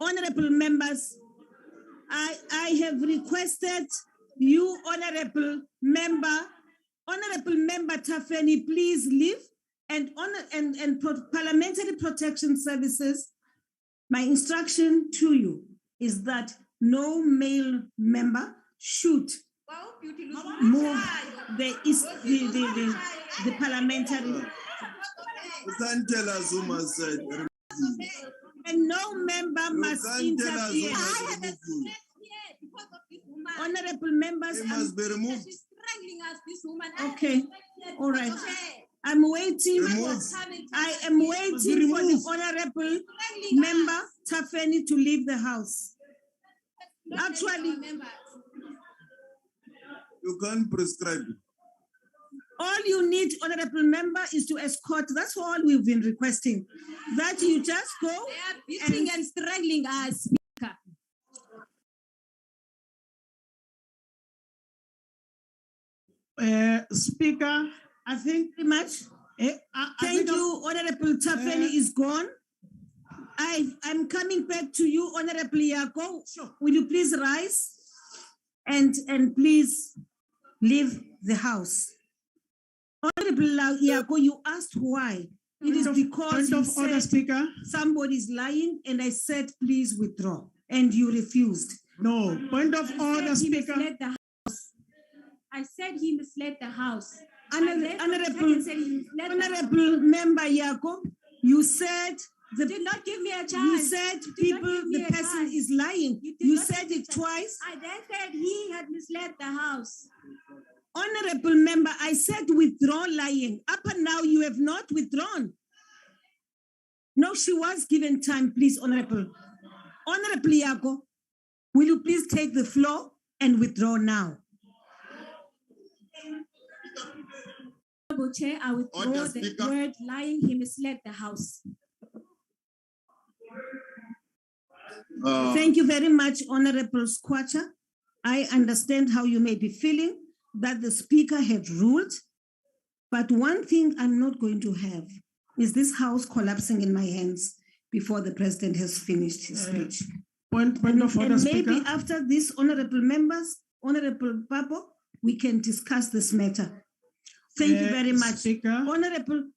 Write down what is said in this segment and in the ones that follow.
Honorable members, I have requested you, Honorable Member Tafeni, please leave, and Parliamentary Protection Services, my instruction to you is that no male member should move the parliamentary. And no member must interfere. Honorable members, must be removed. Okay, all right. I'm waiting. I am waiting for the Honorable Member Tafeni to leave the house. Actually, you can't prescribe it. All you need, Honorable Member, is to escort. That's all we've been requesting. That you just go. They are beating and strangling us. Speaker, I think very much. Thank you, Honorable Tafeni is gone. I'm coming back to you, Honorable Yako. Sure. Will you please rise and please leave the house? Honorable Yako, you asked why. It is because you said Speaker. Somebody's lying, and I said, please withdraw, and you refused. No, point of order, Speaker. I said he misled the house. Honorable Member Yako, you said you did not give me a chance. You said the person is lying. You said it twice. I then said he had misled the house. Honorable Member, I said withdraw lying. Up and now you have not withdrawn. No, she was given time, please, Honorable. Honorable Yako, will you please take the floor and withdraw now? Honorable Chair, I withdraw the word lying. He misled the house. Thank you very much, Honorable Squatcher. I understand how you may be feeling that the Speaker had ruled, but one thing I'm not going to have is this house collapsing in my hands before the President has finished his speech. Point of order, and Speaker. Maybe after this, Honorable members, Honorable Papo, we can discuss this matter. Thank you very much. Speaker. Honorable,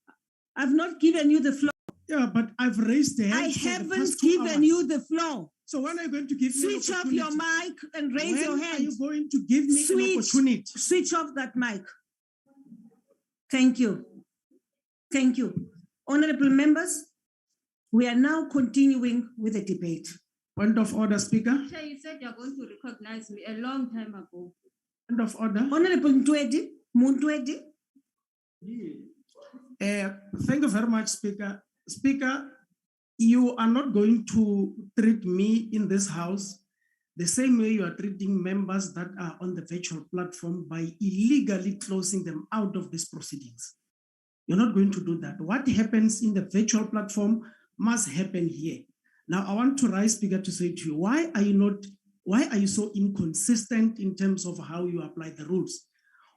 I've not given you the floor. Yeah, but I've raised the hand. I haven't given you the floor. So when are you going to give me Switch off your mic and raise your hand. When are you going to give me an opportunity? Switch off that mic. Thank you. Thank you. Honorable members, we are now continuing with the debate. Point of order, Speaker. Chair, you said you're going to recognize me a long time ago. Point of order. Honorable Muntwedi. Thank you very much, Speaker. Speaker, you are not going to treat me in this house the same way you are treating members that are on the virtual platform by illegally closing them out of these proceedings. You're not going to do that. What happens in the virtual platform must happen here. Now, I want to rise, Speaker, to say to you, why are you so inconsistent in terms of how you apply the rules?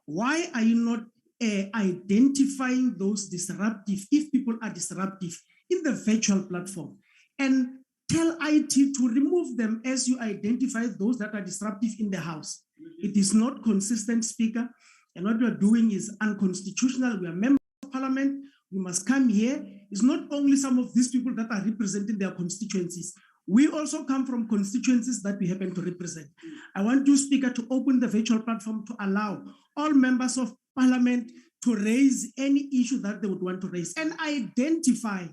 Why are you not identifying those disruptive, if people are disruptive in the virtual platform, and tell IT to remove them as you identify those that are disruptive in the house? It is not consistent, Speaker, and what we are doing is unconstitutional. We are members of Parliament. We must come here. It's not only some of these people that are representing their constituencies. We also come from constituencies that we happen to represent. I want you, Speaker, to open the virtual platform to allow all members of Parliament to raise any issue that they would want to raise and identify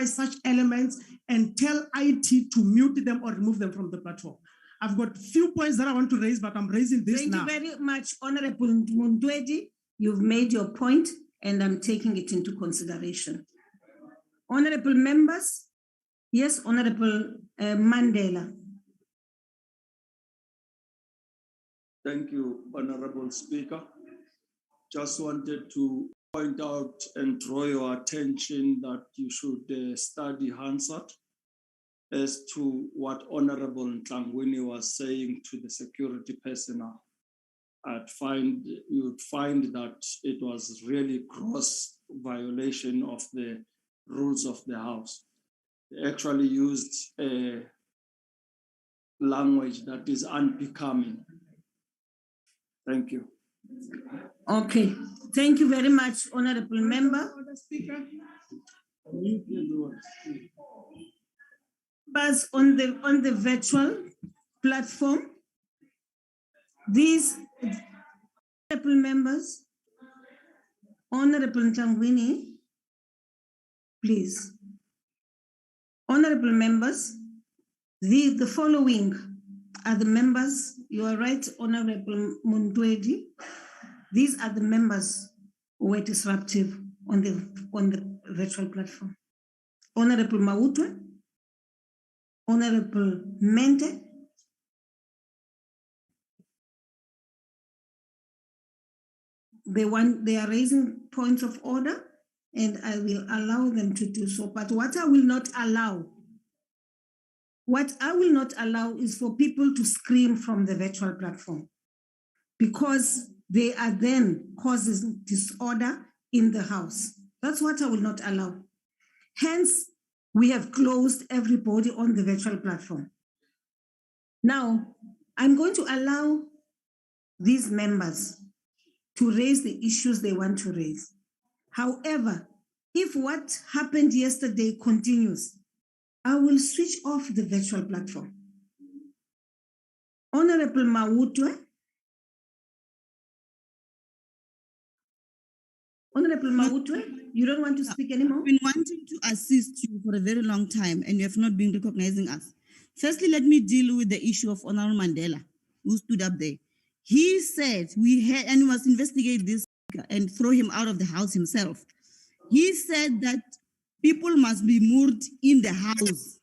such elements and tell IT to mute them or remove them from the platform. I've got a few points that I want to raise, but I'm raising this now. Thank you very much, Honorable Mundwedi. You've made your point, and I'm taking it into consideration. Honorable members, yes, Honorable Mandela. Thank you, Honorable Speaker. Just wanted to point out and draw your attention that you should study Hansard as to what Honorable Ntlangwini was saying to the security personnel. you'd find that it was really gross violation of the rules of the House. They actually used a language that is unbecoming. Thank you. Okay, thank you very much, Honorable Member. But on the virtual platform, these honorable members, Honorable Ntangwini, please. Honorable members, the following are the members. You are right, Honorable Muntwedi. These are the members who were disruptive on the virtual platform. Honorable Mautwe, Honorable Mente, they are raising points of order, and I will allow them to do so. But what I will not allow is for people to scream from the virtual platform, because they are then causing disorder in the House. That's what I will not allow. Hence, we have closed everybody on the virtual platform. Now, I'm going to allow these members to raise the issues they want to raise. However, if what happened yesterday continues, I will switch off the virtual platform. Honorable Mautwe. Honorable Mautwe, you don't want to speak anymore? I've been wanting to assist you for a very long time, and you have not been recognizing us. Firstly, let me deal with the issue of Honorable Mandela, who stood up there. He said we must investigate this and throw him out of the House himself. He said that people must be moved in the House.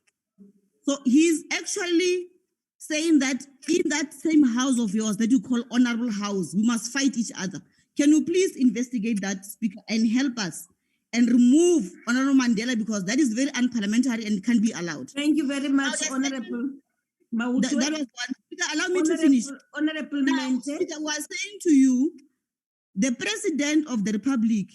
So he's actually saying that in that same house of yours that you call Honorable House, we must fight each other. Can you please investigate that, Speaker, and help us and remove Honorable Mandela, because that is very unparliamentary and can't be allowed. Thank you very much, Honorable Mautwe. That was one. Speaker, allow me to finish. Honorable Now, Mente. Speaker, was saying to you, the President of the Republic,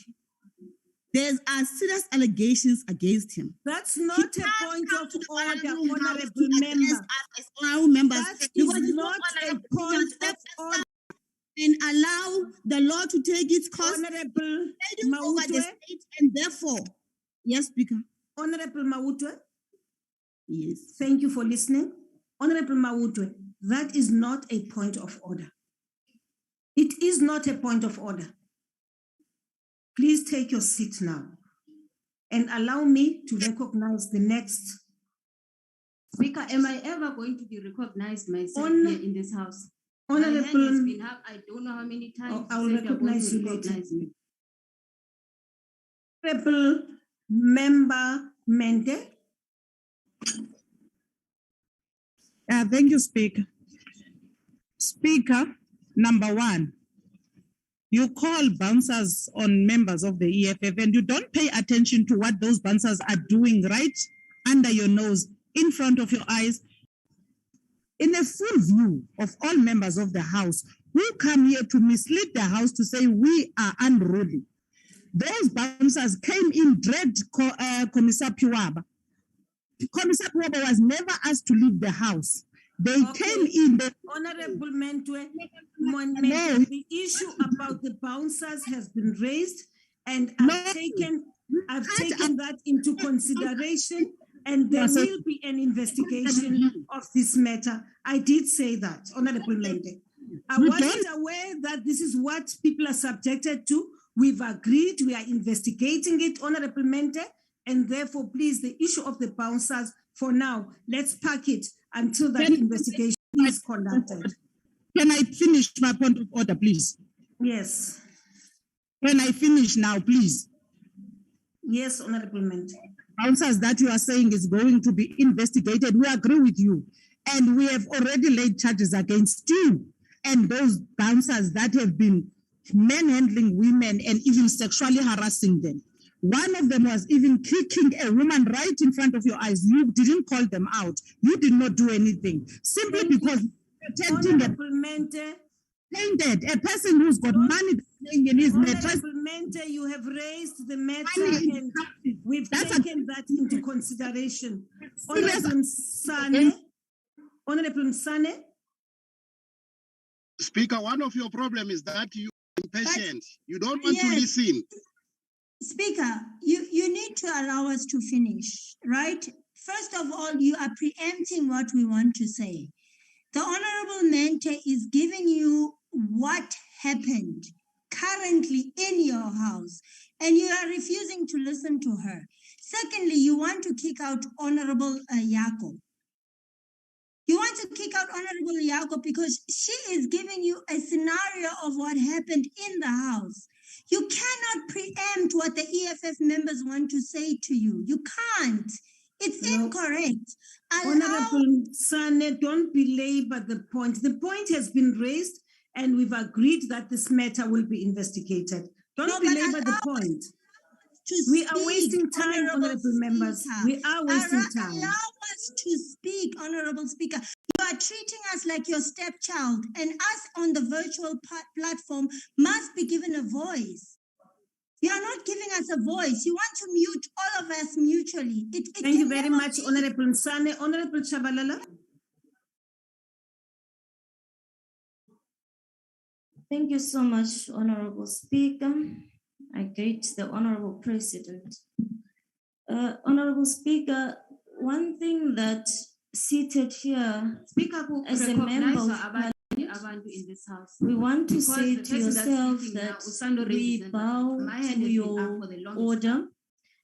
there are serious allegations against him. That's not a point of order, Honorable Member. That is not a point of order. And allow the law to take its course. Honorable over the state, and therefore, yes, Speaker. Honorable Mautwe. Yes. Thank you for listening. Honorable Mautwe, that is not a point of order. It is not a point of order. Please take your seat now and allow me to recognize the next. Speaker, am I ever going to be recognized myself here in this House? Honorable, I don't know how many times. I will recognize you later. Honorable Member Mente. Thank you, Speaker. Speaker, number one, you call bouncers on members of the EFF and you don't pay attention to what those bouncers are doing right under your nose, in front of your eyes. In a full view of all members of the House who come here to mislead the House to say we are unruly. Those bouncers came in, dragged Commissar Piwaba. Commissar Piwaba was never asked to leave the House. They came in. Honorable Mentwe, the issue about the bouncers has been raised, and I've taken that into consideration. And there will be an investigation of this matter. I did say that, Honorable Mente. I wasn't aware that this is what people are subjected to. We've agreed, we are investigating it, Honorable Mente, and therefore, please, the issue of the bouncers, for now, let's park it until that investigation is conducted. Can I finish my point of order, please? Yes. Can I finish now, please? Yes, Honorable Mente. Bouncers that you are saying is going to be investigated, we agree with you. And we have already laid charges against you and those bouncers that have been manhandling women and even sexually harassing them. One of them was even kicking a woman right in front of your eyes. You didn't call them out. You did not do anything. Simply because protecting Honorable Mente, Tainted. A person who's got money staying in his mattress. Honorable Mente, you have raised the matter Money in and the country. we've That's taken that into consideration. serious. Honorable Msane, Honorable Msane, Speaker, one of your problems is that you are impatient. You don't want to Yes. listen. Speaker, you need to allow us to finish, right? First of all, you are preempting what we want to say. The Honorable Mente is giving you what happened currently in your house, and you are refusing to listen to her. Secondly, you want to kick out Honorable Yako. You want to kick out Honorable Yako because she is giving you a scenario of what happened in the house. You cannot preempt what the EFF members want to say to you. You can't. It's No. incorrect. Honorable Msane, don't belabor the point. The point has been raised and we've agreed that this matter will be investigated. Don't No, but belabor the allow point. to We are speak, wasting time, honorable members. Speaker. We are wasting time. Allow us to speak, Honorable Speaker. You are treating us like your stepchild, and us on the virtual platform must be given a voice. You are not giving us a voice. You want to mute all of us mutually. Thank you can very never much, be. Honorable Msane. Honorable Chabalala. Thank you so much, Honorable Speaker. I greet the Honorable President. Honorable Speaker, one thing that seated here Speaker, who as a member of in this house. we want to Because say the to person that's yourself speaking now, that Usando we raises bow my hand to has been your up for the longest order.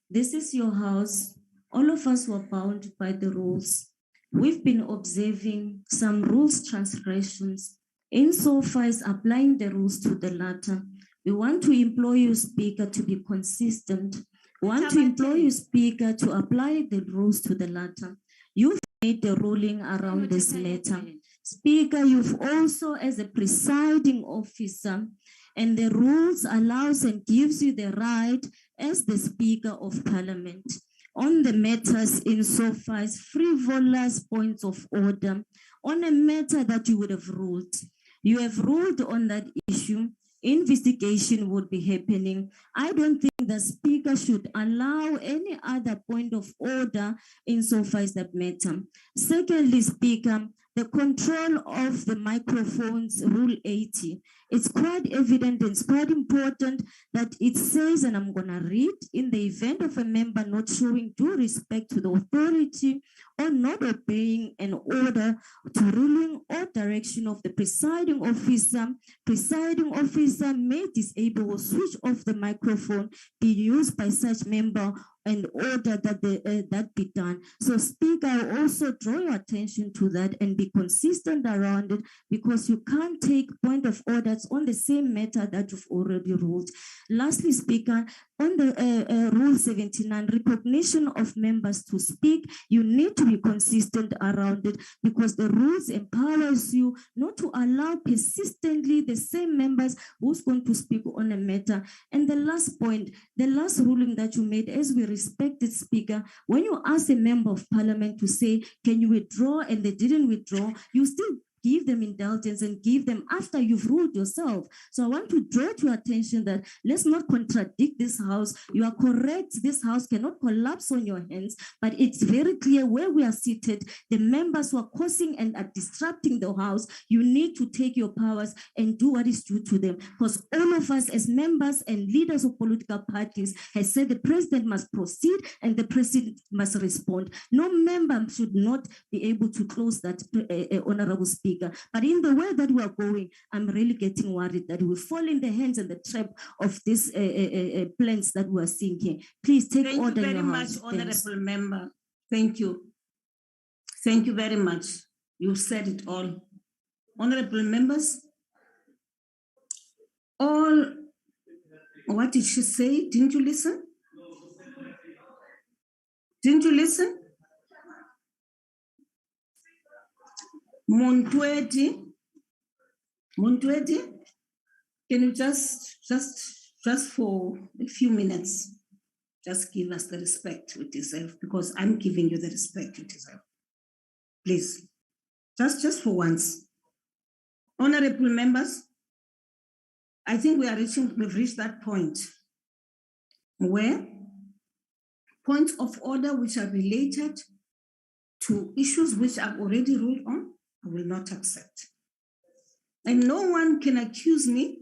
This is your house. All of us were bound by the rules. We've been observing some rules transgressions insofar as applying the rules to the latter. We want to implore you, Speaker, to be consistent. We want to implore you, Speaker, to apply the rules to the latter. You've made the ruling around this matter. Speaker, you've also, as a presiding officer, and the rules allows and gives you the right as the Speaker of Parliament on the matters insofar as frivolous points of order on a matter that you would have ruled. You have ruled on that issue. Investigation would be happening. I don't think the Speaker should allow any other point of order insofar as that matter. Secondly, Speaker, the control of the microphones, Rule 80. It's quite evident and it's quite important that it says, and I'm going to read, in the event of a member not showing due respect to the authority or not obeying an order to ruling or direction of the presiding officer may disable or switch off the microphone be used by such member and order that that be done. So Speaker, I also draw your attention to that and be consistent around it, because you can't take point of orders on the same matter that you've already ruled. Lastly, Speaker, on the Rule 79, recognition of members to speak, you need to be consistent around it, because the rules empowers you not to allow persistently the same members who's going to speak on a matter. And the last point, the last ruling that you made, as we respected Speaker, when you ask a member of Parliament to say, can you withdraw, and they didn't withdraw, you still give them indulgence and give them after you've ruled yourself. So I want to draw to your attention that let's not contradict this house. You are correct. This house cannot collapse on your hands, but it's very clear where we are seated. The members who are causing and are disrupting the house, you need to take your powers and do what is due to them. Because all of us as members and leaders of political parties has said the president must proceed and the president must respond. No member should not be able to close that, Honorable Speaker. But in the way that we are going, I'm really getting worried that we fall in the hands and the trap of these plans that we are seeing here. Please take order in your house. Thank you very much, Honorable Member. Thank you. Thank you very much. You said it all. Honorable members, all, what did she say? Didn't you listen? Didn't you listen? Montwedi, can you just for a few minutes, just give us the respect we deserve, because I'm giving you the respect you deserve. Please, just for once. Honorable members, I think we've reached that point where points of order which are related to issues which I've already ruled on, I will not accept. And no one can accuse me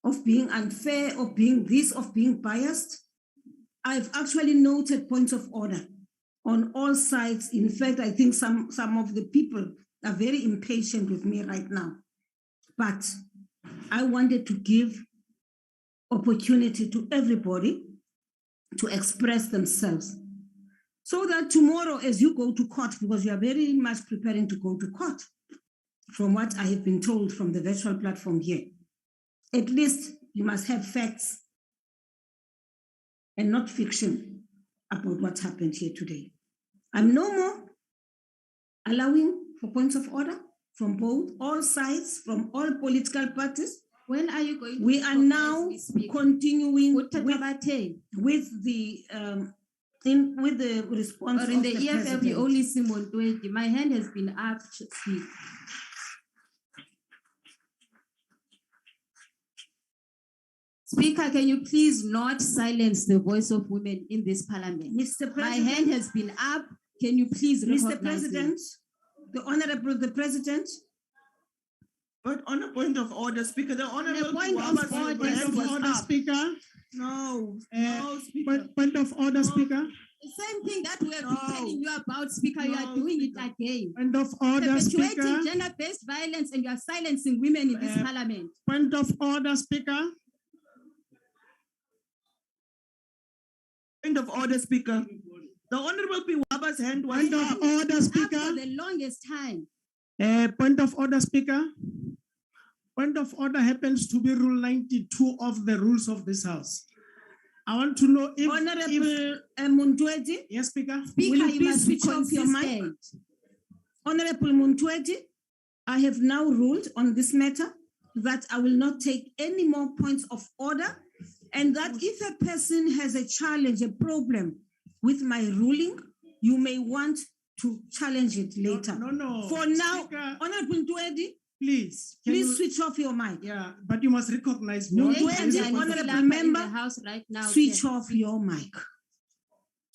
of being unfair, of being this, of being biased. I've actually noted points of order on all sides. In fact, I think some of the people are very impatient with me right now. But I wanted to give opportunity to everybody to express themselves, so that tomorrow, as you go to court, because you are very much preparing to go to court, from what I have been told from the virtual platform here, at least you must have facts and not fiction about what happened here today. I'm no more allowing for points of order from all sides, from all political parties. When are you going to We are now continuing with the response or in of the the EFF, president. you only see Montwedi. My hand has been up to speak. Speaker, can you please not silence the voice of women in this parliament? Mr. President, my hand has been up. Can you please Mr. President, the Honorable the President. But on a point of order, Speaker, the Honorable Point of order, Speaker. No, Speaker. Point of order, Speaker. The same thing that we have been telling you about, Speaker, you are doing it again. Point of order, Speaker. Perpetuating gender-based violence, and you are silencing women in this parliament. Point of order, Speaker. Point of order, Speaker. The Honorable Piwaba's hand was Point of order, Speaker. Up for the longest time. Point of order, Speaker. Point of order happens to be Rule 92 of the rules of this House. I want to know if Honorable Montwedi. Yes, Speaker. Speaker, will you please switch off your mic? Honorable Montwedi, I have now ruled on this matter that I will not take any more points of order, and that if a person has a challenge, a problem with my ruling, you may want to challenge it later. No. For now, Speaker, Honorable Montwedi, please switch off your mic. Yeah, but you must recognize me. Honorable member, right now, switch off your mic.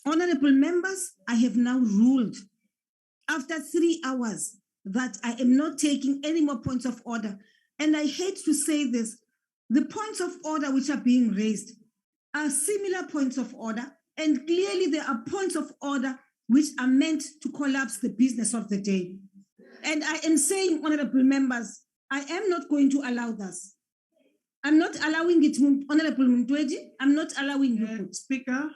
Honorable members, I have now ruled after 3 hours that I am not taking any more points of order. And I hate to say this, the points of order which are being raised are similar points of order, and clearly there are points of order which are meant to collapse the business of the day. And I am saying, honorable members, I am not going to allow this. I'm not allowing it, Honorable Montwedi. I'm not allowing you. Speaker,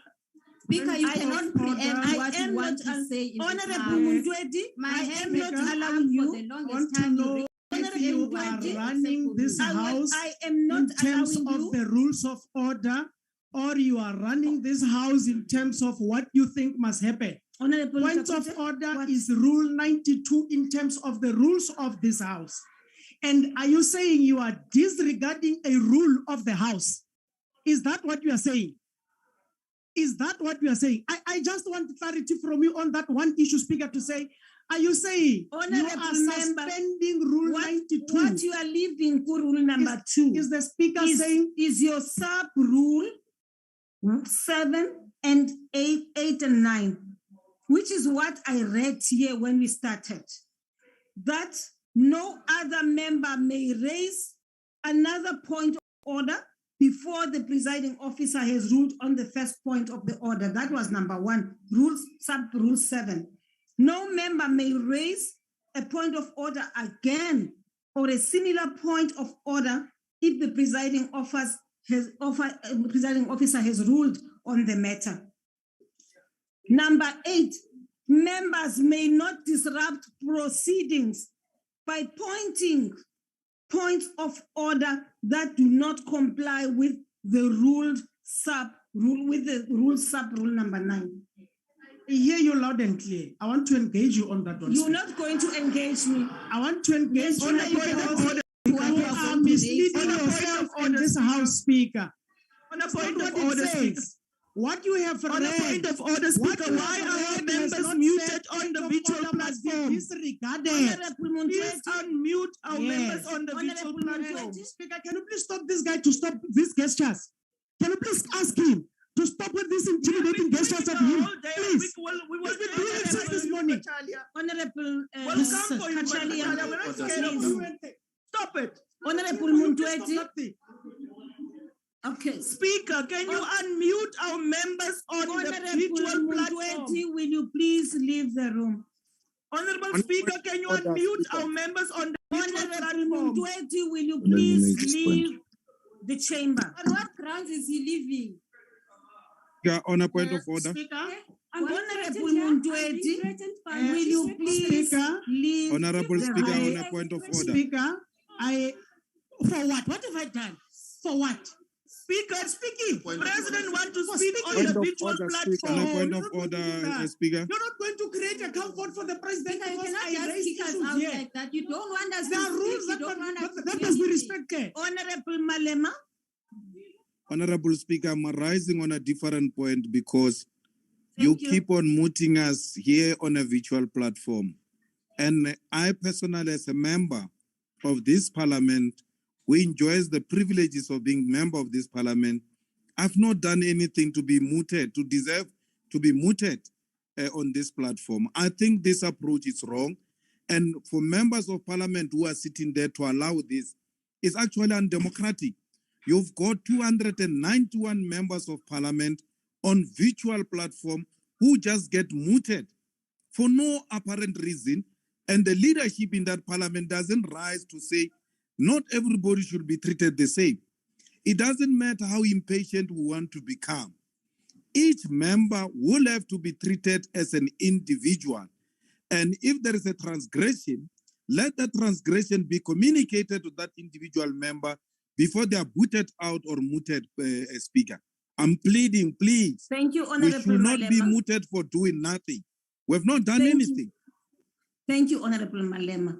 you cannot preempt what you want to say. Honorable Montwedi, I am not allowing you. I want to know if you are running this House in terms of the rules of order, or you are running this House in terms of what you think must happen. Point of order is Rule 92 in terms of the rules of this House. And are you saying you are disregarding a rule of the House? Is that what you are saying? Is that what you are saying? I just want clarity from you on that one issue, Speaker, to say, are you saying you are suspending Rule 92? What you are leaving Rule number 2 is the Speaker saying is your sub rule 7 and 8 and 9, which is what I read here when we started, that no other member may raise another point of order before the presiding officer has ruled on the first point of the order. That was number 1, sub-rule 7. No member may raise a point of order again or a similar point of order if the presiding officer has ruled on the matter. Number 8, members may not disrupt proceedings by pointing points of order that do not comply with the rule sub-rule number 9. I hear you loud and clear. I want to engage you on that one. You're not going to engage me. I want to engage you on order. You are misleading yourself on this House, Speaker. On a point of order, Speaker. What you have On a read, point of order, what Speaker, you why have are our read has members not muted said on the point of virtual order must be platform? disregarded. Honorable Please Muntweti, unmute our members Yes. on the virtual Honorable platform. Muntweti. Speaker, can you please stop this guy to stop these gestures? Can you please ask him to stop with these intimidating gestures of him? Please. We He's been doing it since this morning. Honorable We'll come for you, Kachalia. Kachalia. We're not scared of you. Stop it. Honorable Can you please stop Muntweti. that thing? Okay. Speaker, can you unmute our members on the virtual Honorable platform? Muntweti, will you please leave the room? Honorable Speaker, can you unmute our members on the virtual Honorable platform? Muntweti, will you Let me please make this point. leave the chamber? On what grounds is he leaving? Yeah, on a point of order. Speaker, Honorable I'm being Muntweti, threatened by will you magistrate. please Speaker, leave Honorable the Speaker, room? on a point of order. Speaker, for what? What have I done? For what? Speaker, speaking. President want to For speak on speaking. the virtual On a platform. point you're of not going to order, do that. Speaker. You're not going to create a comfort for the president You because cannot I just raised kick us issues out here. like that. You don't want us There to are rules speak. You that don't want us to must do be anything. respected. Honorable Malema. Honorable Speaker, I'm rising on a different point because you Thank you. keep on muting us here on a virtual platform. And I personally, as a member of this parliament, who enjoys the privileges of being member of this parliament, I've not done anything to be muted, to deserve to be muted on this platform. I think this approach is wrong. And for members of parliament who are sitting there to allow this, it's actually undemocratic. You've got 291 members of parliament on virtual platform who just get muted for no apparent reason. And the leadership in that parliament doesn't rise to say, not everybody should be treated the same. It doesn't matter how impatient we want to become. Each member will have to be treated as an individual. And if there is a transgression, let the transgression be communicated to that individual member before they are booted out or muted, Speaker. I'm pleading, please. Thank you, We Honorable should not be Malema. muted for doing nothing. We've not done Thank you. anything. Thank you, Honorable Malema.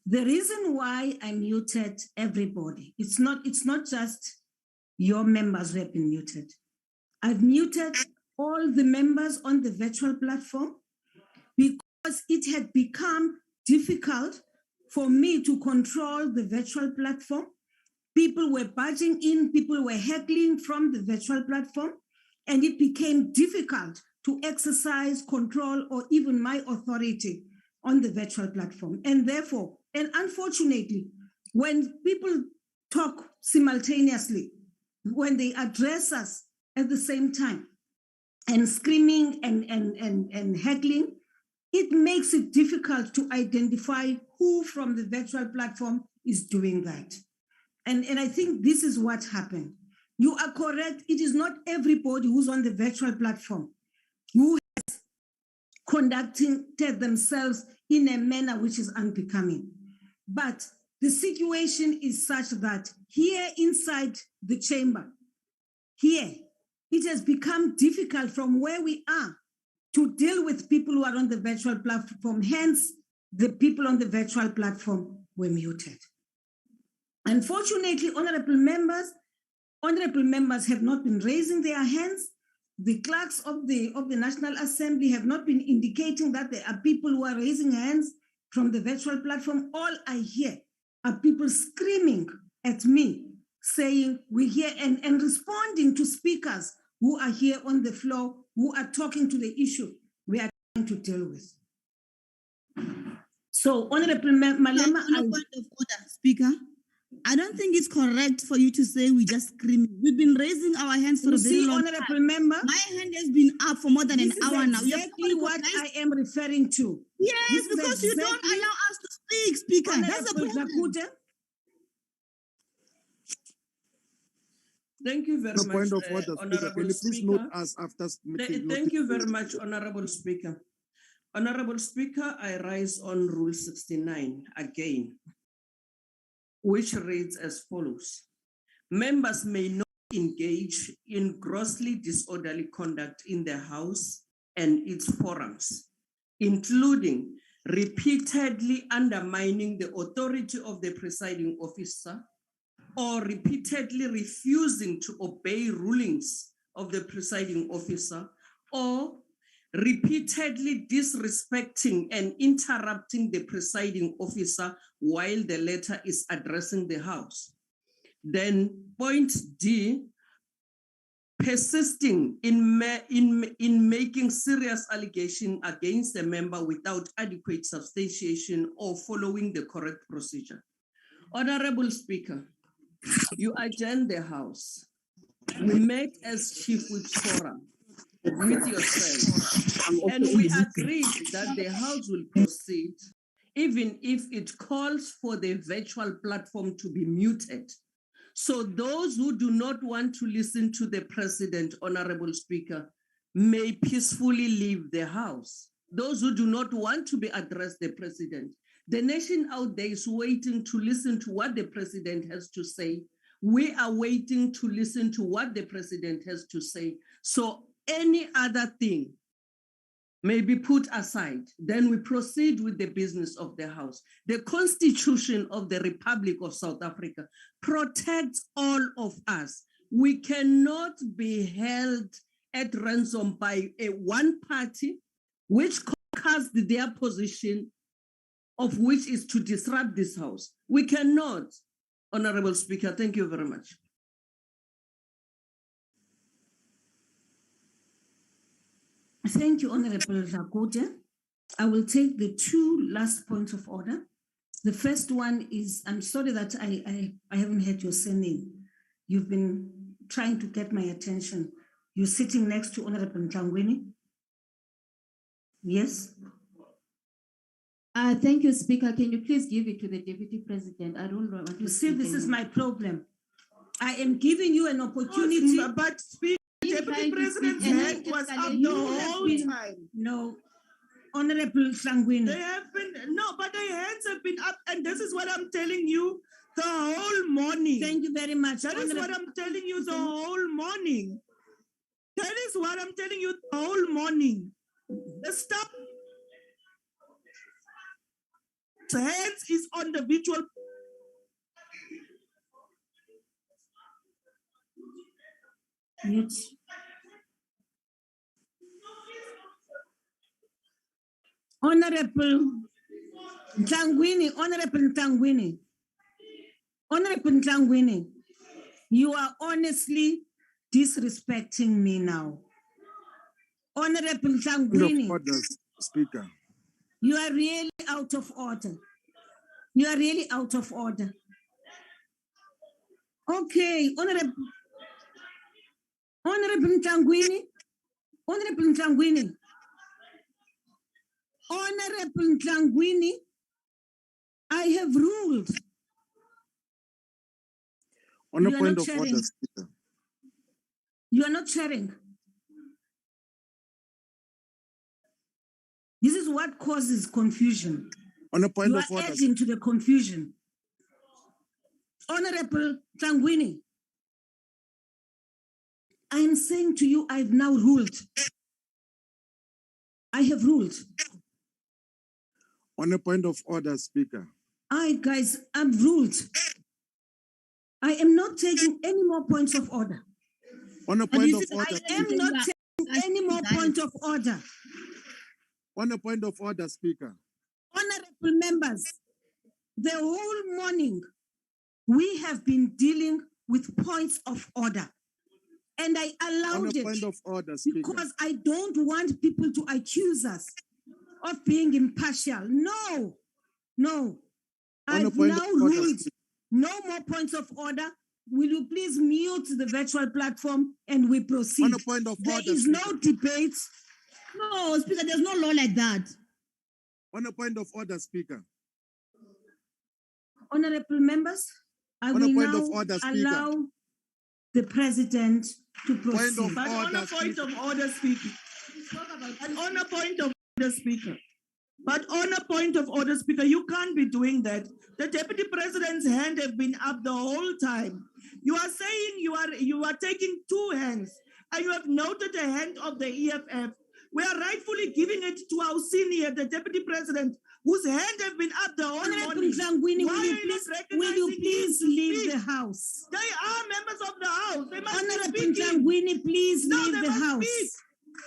The reason why I muted everybody, it's not just your members who have been muted. I've muted all the members on the virtual platform because it had become difficult for me to control the virtual platform. People were barging in, people were heckling from the virtual platform, and it became difficult to exercise control or even my authority on the virtual platform. And therefore, and unfortunately, when people talk simultaneously, when they address us at the same time, and screaming and heckling, it makes it difficult to identify who from the virtual platform is doing that. And I think this is what happened. You are correct. It is not everybody who's on the virtual platform who has conducted themselves in a manner which is unbecoming. But the situation is such that here inside the chamber, here, it has become difficult from where we are to deal with people who are on the virtual platform. Hence, the people on the virtual platform were muted. Unfortunately, honorable members have not been raising their hands. The clerks of the National Assembly have not been indicating that there are people who are raising hands from the virtual platform. All I hear are people screaming at me, saying we're here and responding to speakers who are here on the floor, who are talking to the issue we are trying to deal with. So, Honorable Malema, on a point of order, Speaker, I don't think it's correct for you to say we just screaming. We've been raising our hands for a very long time. Honorable Member, my hand has been up for more than an hour now. Exactly what I am referring to. Yes, because you don't allow us to speak, Speaker. That's the problem. Thank you very much. Point of order, Speaker. Can you please Speaker. note us after Thank you very much, Honorable Speaker. Honorable Speaker, I rise on Rule 69 again, which reads as follows. Members may not engage in grossly disorderly conduct in the House and its forums, including repeatedly undermining the authority of the presiding officer or repeatedly refusing to obey rulings of the presiding officer or repeatedly disrespecting and interrupting the presiding officer while the latter is addressing the House. Then point D, persisting in making serious allegation against a member without adequate substantiation or following the correct procedure. Honorable Speaker, you adjourned the House. We met as Chief Whip Forum with yourself, and we agreed that the House will proceed even if it calls for the virtual platform to be muted. So those who do not want to listen to the President, Honorable Speaker, may peacefully leave the House. Those who do not want to be addressed the President, the nation out there is waiting to listen to what the President has to say. We are waiting to listen to what the President has to say. So any other thing may be put aside. Then we proceed with the business of the House. The Constitution of the Republic of South Africa protects all of us. We cannot be held at ransom by one party which cast their position, of which is to disrupt this House. We cannot. Honorable Speaker, thank you very much. Thank you, Honorable Rakote. I will take the two last points of order. The first one is, I'm sorry that I haven't heard your surname. You've been trying to get my attention. You're sitting next to Honorable Ntangweni. Yes? Thank you, Speaker. Can you please give it to the Deputy President? I don't know. You see, this is my problem. I am giving you an opportunity. But Speaker, Deputy President's hand was up the whole time. No, Honorable Ntangweni. They have been, no, but their hands have been up, and this is what I'm telling you the whole morning. Thank you very much. That is what I'm telling you the whole morning. That is what I'm telling you the whole morning. The staff hands is on the virtual. Yes. Honorable Ntangweni, Honorable Ntangweni, Honorable Ntangweni, you are honestly disrespecting me now. Honorable Ntangweni, Speaker. You are really out of order. You are really out of order. Okay, Honorable Ntangweni, Honorable Ntangweni, Honorable Ntangweni, I have ruled. On a point of order, Speaker. You are not sharing. This is what causes confusion. On a point you of are order. adding to the confusion. Honorable Ntangweni, I am saying to you, I've now ruled. I have ruled. On a point of order, Speaker. Guys, I've ruled. I am not taking any more points of order. On a point of order. I am not taking any more point of order. On a point of order, Speaker. Honorable members, the whole morning we have been dealing with points of order. And I allowed it point of order, Speaker. Because I don't want people to accuse us of being impartial. No. I've now ruled no more points of order. Will you please mute the virtual platform and we proceed? On a point of order, there is no debate. No, Speaker, there's no law like that. On a point of order, Speaker. Honorable members, I will now allow the President to proceed. On a point of order, Speaker. And on a point of order, Speaker. But on a point of order, Speaker, you can't be doing that. The Deputy President's hand have been up the whole time. You are saying you are taking two hands, and you have noted the hand of the EFF. We are rightfully giving it to our senior, the Deputy President, whose hand have been up the whole Honorable morning. Tlangwini, Why are you not will you recognizing please him to leave speak? the house? They are members of the house. They must be Honorable speaking. Tlangwini, please No, leave they the must house. speak.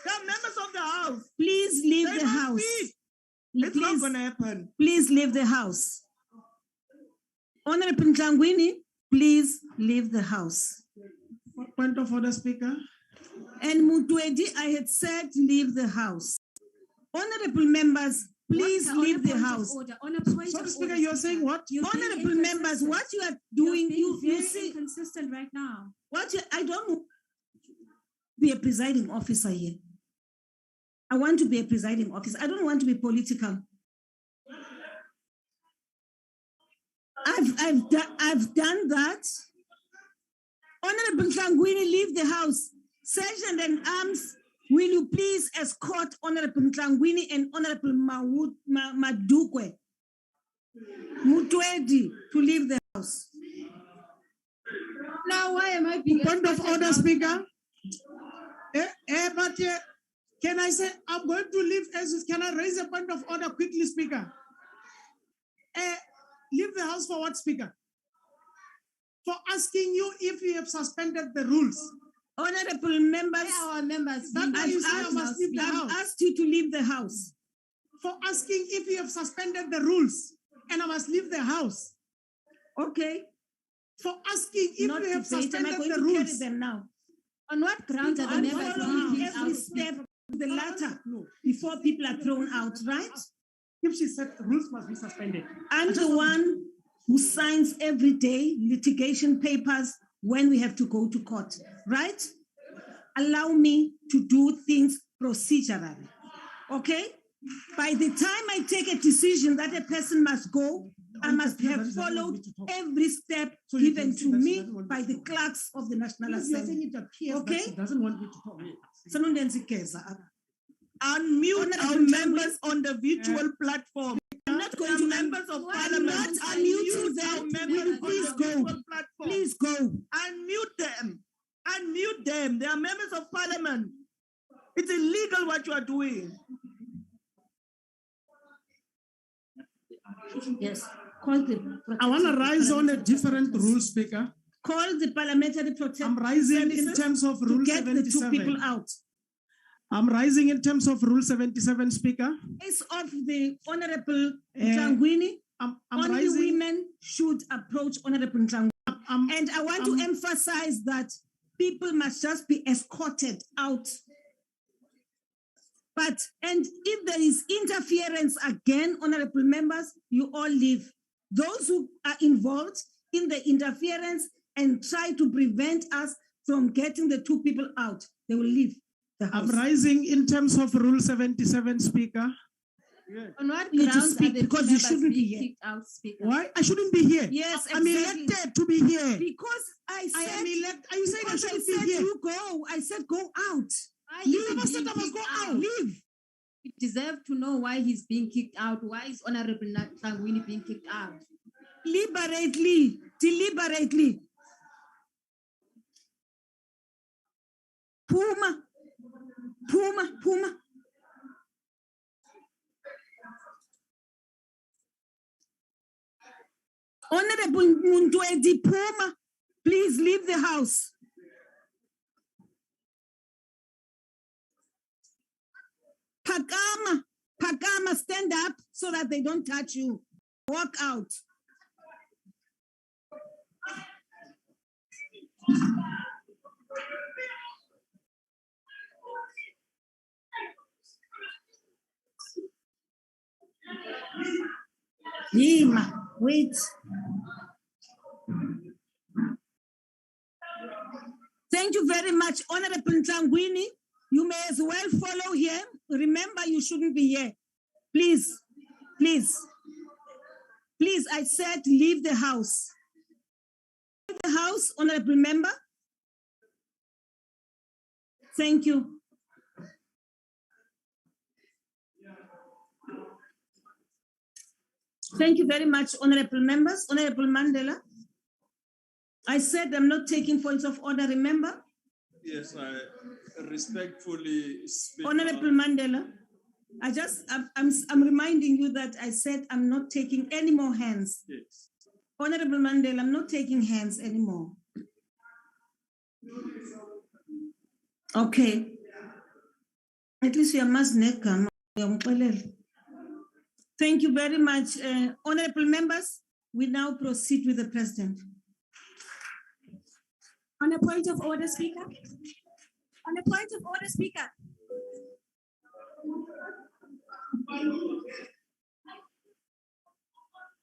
They are members of the house. Please leave They the must house. speak. It's not Please, going to happen. please leave the house. Honorable Tlangwini, please leave the house. Point of order, Speaker. And Mutwedi, I had said leave the house. Honorable members, please leave the house. Sorry, Speaker, you are saying what? Honorable members, what you are doing, you see, inconsistent right now. I don't be a presiding officer here. I want to be a presiding officer. I don't want to be political. I've done that. Honorable Tlangwini, leave the house. Sergeant and Arms, will you please escort Honorable Tlangwini and Honorable Madukwe Mutwedi to leave the house? Now, why am I being Point of escorted order, out? Speaker. Can I say I'm going to leave as can I raise a point of order quickly, Speaker? Leave the house for what, Speaker? For asking you if you have suspended the rules. Honorable members, Our members, That why you say I must leave the I've house. asked you to leave the house. For asking if you have suspended the rules and I must leave the house. Okay. For asking if Not you have debate. Am I suspended going the to carry rules. them now? On what grounds are the I'm members following being every out? step of the latter before people are thrown out, right? If she said rules must be suspended. I'm the one who signs every day litigation papers when we have to go to court, right? Allow me to do things procedurally, okay? By the time I take a decision that a person must go, I must have followed every step given to me by the clerks of the National Assembly. Okay? She doesn't want me to talk. Unmute our Honorable members on the virtual platform. I'm not going to members of I'm parliament. not unmuting Unmute our them. members on Please the go. virtual platform. Please go. Unmute them. Unmute them. They are members of parliament. It's illegal what you are doing. Yes. Call the I want to rise on a different rule, Speaker. Call the parliamentary protection. I'm rising in terms of to Rule get the two 77. people out. I'm rising in terms of Rule 77, Speaker. Case of the Honorable Eh, Tlangwini, I'm only rising. women should approach Honorable Tlangwini. And I want to I'm- emphasize that people must just be escorted out. And if there is interference again, honorable members, you all leave. Those who are involved in the interference and try to prevent us from getting the two people out, they will leave the house. I'm rising in terms of Rule 77, Speaker. On what You need to grounds speak are the because you members shouldn't be being here. kicked out, Speaker? Why? I shouldn't be here. Yes, I'm exactly. elected to be here. Because I I said, am elected. Are you saying I because shouldn't said be here? you go. I said go out. Why You is never he said I being must go kicked out. Leave. We deserve to know why he's being kicked out. Why is Honorable Tlangwini being kicked out? Deliberately. Puma. Honorable Mundwedi Puma, please leave the house. Pakama, stand up so that they don't touch you. Walk out. Yima, wait. Thank you very much, Honorable Tlangwini. You may as well follow here. Remember, you shouldn't be here. Please, I said leave the house. Leave the house, Honorable Member. Thank you. Thank you very much, Honorable Members. Honorable Mandela. I said I'm not taking points of order, remember? Yes, I respectfully speak. Honorable Mandela. I'm reminding you that I said I'm not taking any more hands. Yes. Honorable Mandela, I'm not taking hands anymore. Okay. At least you must neck. Thank you very much. Honorable members, we now proceed with the president. On a point of order, Speaker. On a point of order, Speaker.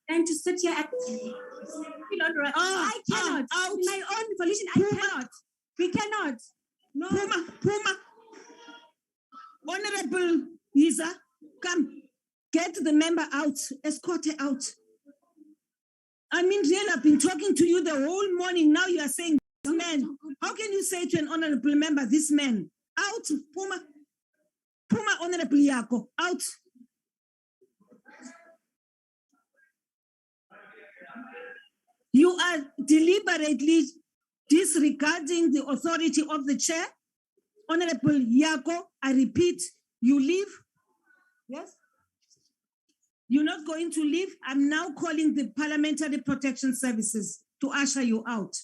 And to sit here at I cannot. My own volition, I cannot. We cannot. No. Puma. Honorable Isa, come. Get the member out. Escort her out. I mean, really, I've been talking to you the whole morning. Now you are saying this man. How can you say to an honorable member, this man? Out, Puma. Puma, Honorable Yako, out. You are deliberately disregarding the authority of the chair. Honorable Yako, I repeat, you leave. Yes? You're not going to leave. I'm now calling the Parliamentary Protection Services to usher you out.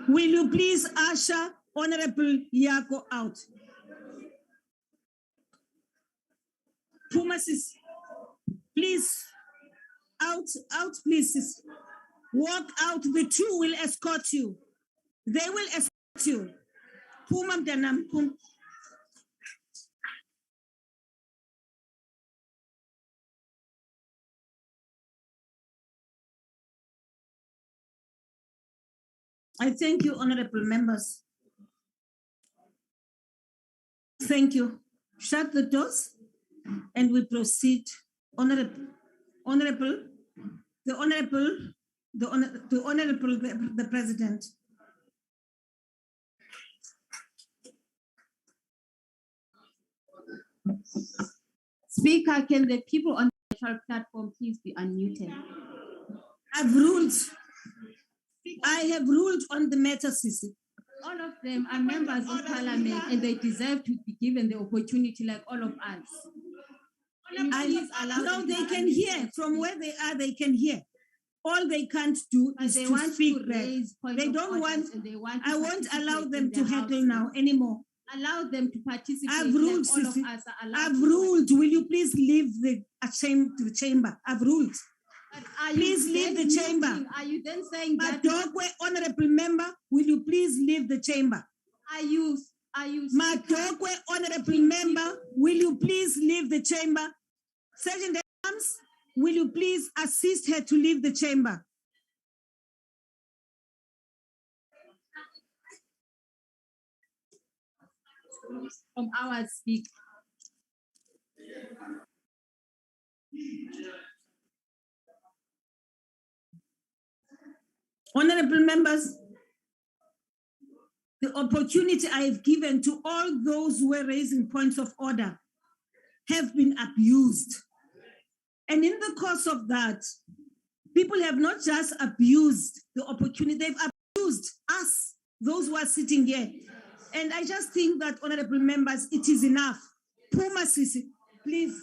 Will you please usher Honorable Yako out? Puma, sis, please, out, please, sis. Walk out, the two will escort you. They will escort you. Puma mdanam, Puma. I thank you, honorable members. Thank you. Shut the doors and we proceed. The president. Speaker, can the people on the virtual platform please be unmuted? I've ruled. I have ruled on the matter, Sisi. All of them are members of parliament and they deserve to be given the opportunity like all of us. No, they can hear. From where they are, they can hear. All they can't do is to speak back. They don't want, I won't allow them to heckle now anymore. Allow them to participate. I've ruled, like all of us are allowed. I've ruled. Will you please leave the chamber? I've ruled. Please leave the chamber. Are you then saying that? Madokwe, honorable member, will you please leave the chamber? Are you? Madokwe, honorable member, will you please leave the chamber? Sergeant Adams, will you please assist her to leave the chamber? From our speak. Honorable members, the opportunity I have given to all those who are raising points of order have been abused. And in the course of that, people have not just abused the opportunity, they've abused us, those who are sitting here. And I just think that, honorable members, it is enough. Puma Sisi, please.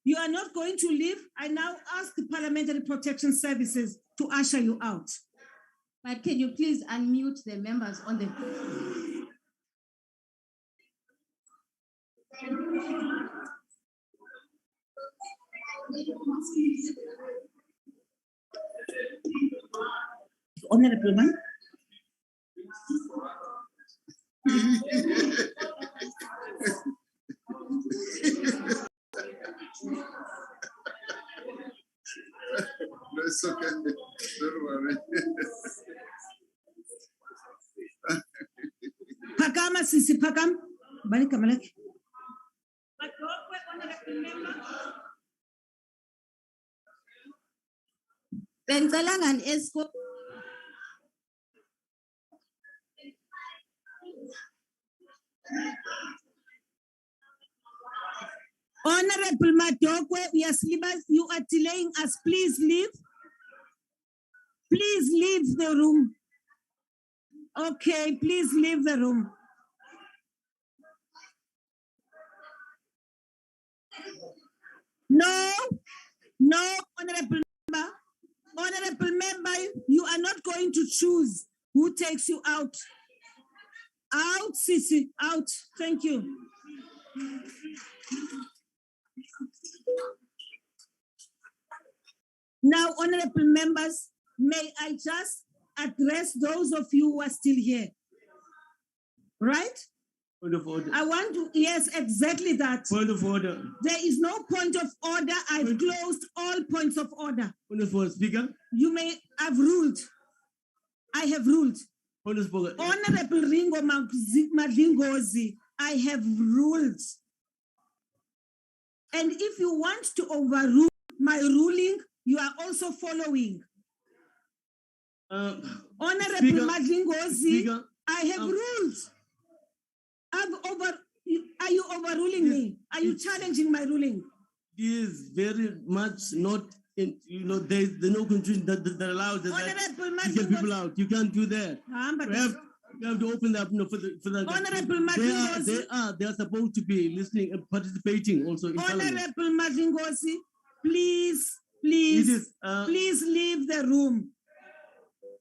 You are not going to leave. I now ask the Parliamentary Protection Services to usher you out. But can you please unmute the members on the... Honorable one. No, it's okay. Don't worry. Pakama Sisi, Pakam. Bali kamalaki. Bengicela ngani-esco. Honorable Madokwe, you are delaying us. Please leave. Please leave the room. Okay, please leave the room. No, honorable member. Honorable member, you are not going to choose who takes you out. Out, Sisi, out. Thank you. Now, honorable members, may I just address those of you who are still here? Right? Point of order. I want to, yes, exactly that. Point of order. There is no point of order. I've closed all points of order. Point of order, Speaker. I've ruled. I have ruled. Point of order. Honorable Ringo Madlingozi, I have ruled. And if you want to overrule my ruling, you are also following. Honorable Madlingozi, I have ruled. Are you overruling me? Are you challenging my ruling? This is very much not, there's no constitution that allows that to get people out. You can't do that. You have to open that up for the Honorable they are supposed to be listening and participating also in Parliament. Honorable Madlingozi, please leave the room.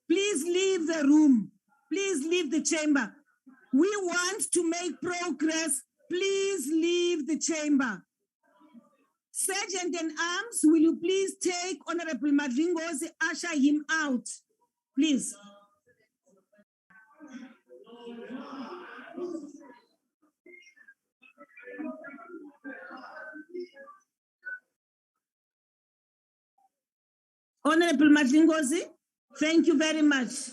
Please leave the room. Please leave the chamber. We want to make progress. Please leave the chamber. Sergeant in arms, will you please take Honorable Madlingozi, usher him out, please. Honorable Madlingozi, thank you very much.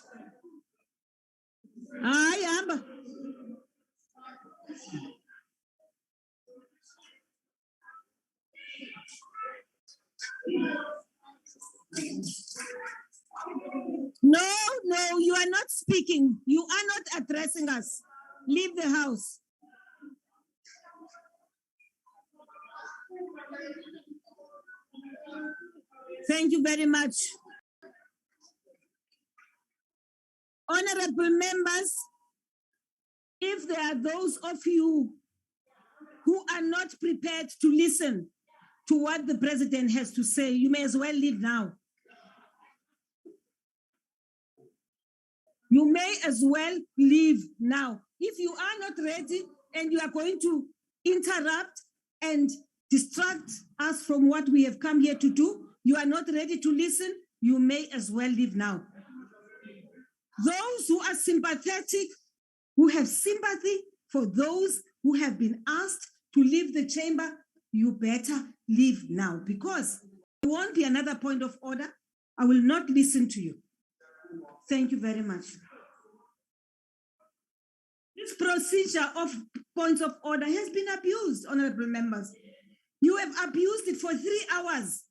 I am. No, you are not speaking. You are not addressing us. Leave the house. Thank you very much. Honorable members, if there are those of you who are not prepared to listen to what the president has to say, you may as well leave now. You may as well leave now. If you are not ready and you are going to interrupt and distract us from what we have come here to do, you are not ready to listen, you may as well leave now. Those who are sympathetic, who have sympathy for those who have been asked to leave the chamber, you better leave now, because there won't be another point of order. I will not listen to you. Thank you very much. This procedure of points of order has been abused, honorable members. You have abused it for 3 hours.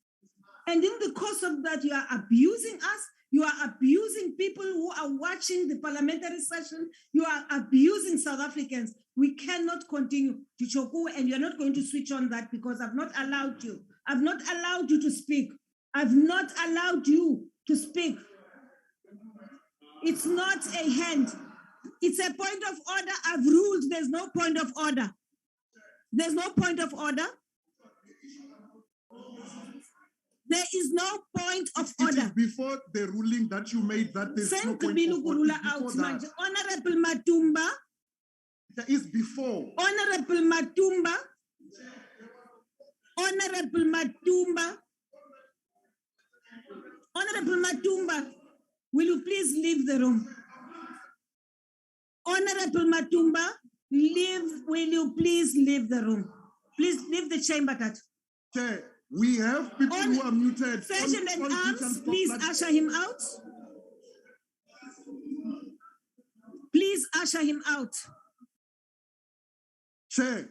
And in the course of that, you are abusing us. You are abusing people who are watching the parliamentary session. You are abusing South Africans. We cannot continue to choku, and you're not going to switch on that because I've not allowed you. I've not allowed you to speak. I've not allowed you to speak. It's not a hand. It's a point of order. I've ruled there's no point of order. There's no point of order. There is no point of order. It is before the ruling that you made that there's no point of order. Honorable Matumba. That is before. Honorable Matumba. Honorable Matumba. Honorable Matumba, will you please leave the room? Honorable Matumba, will you please leave the room? Please leave the chamber, Tat. Chair, we have people who are muted. Sergeant and arms, please usher him out. Please usher him out. Chair,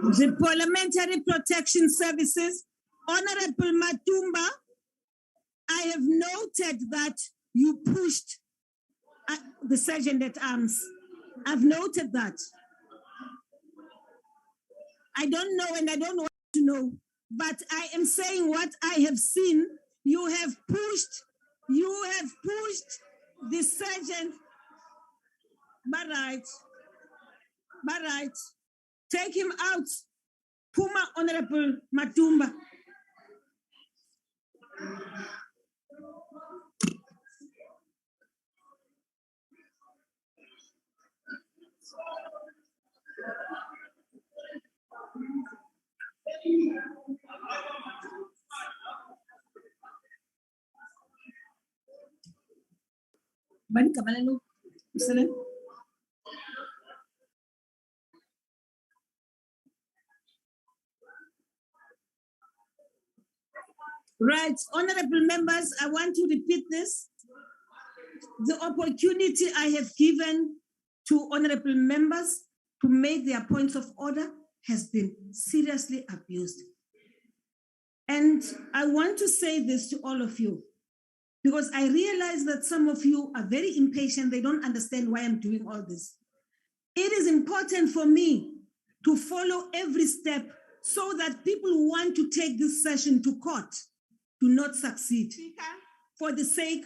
The Parliamentary Protection Services, Honorable Matumba, I have noted that you pushed the Sergeant at Arms. I've noted that. I don't know and I don't want to know, but I am saying what I have seen. You have pushed the Sergeant. Barright. Take him out. Puma, Honorable Matumba. Bani kabalalo. Isale. Right, honorable members, I want to repeat this. The opportunity I have given to honorable members to make their points of order has been seriously abused. And I want to say this to all of you, because I realize that some of you are very impatient. They don't understand why I'm doing all this. It is important for me to follow every step so that people who want to take this session to court do not succeed for the sake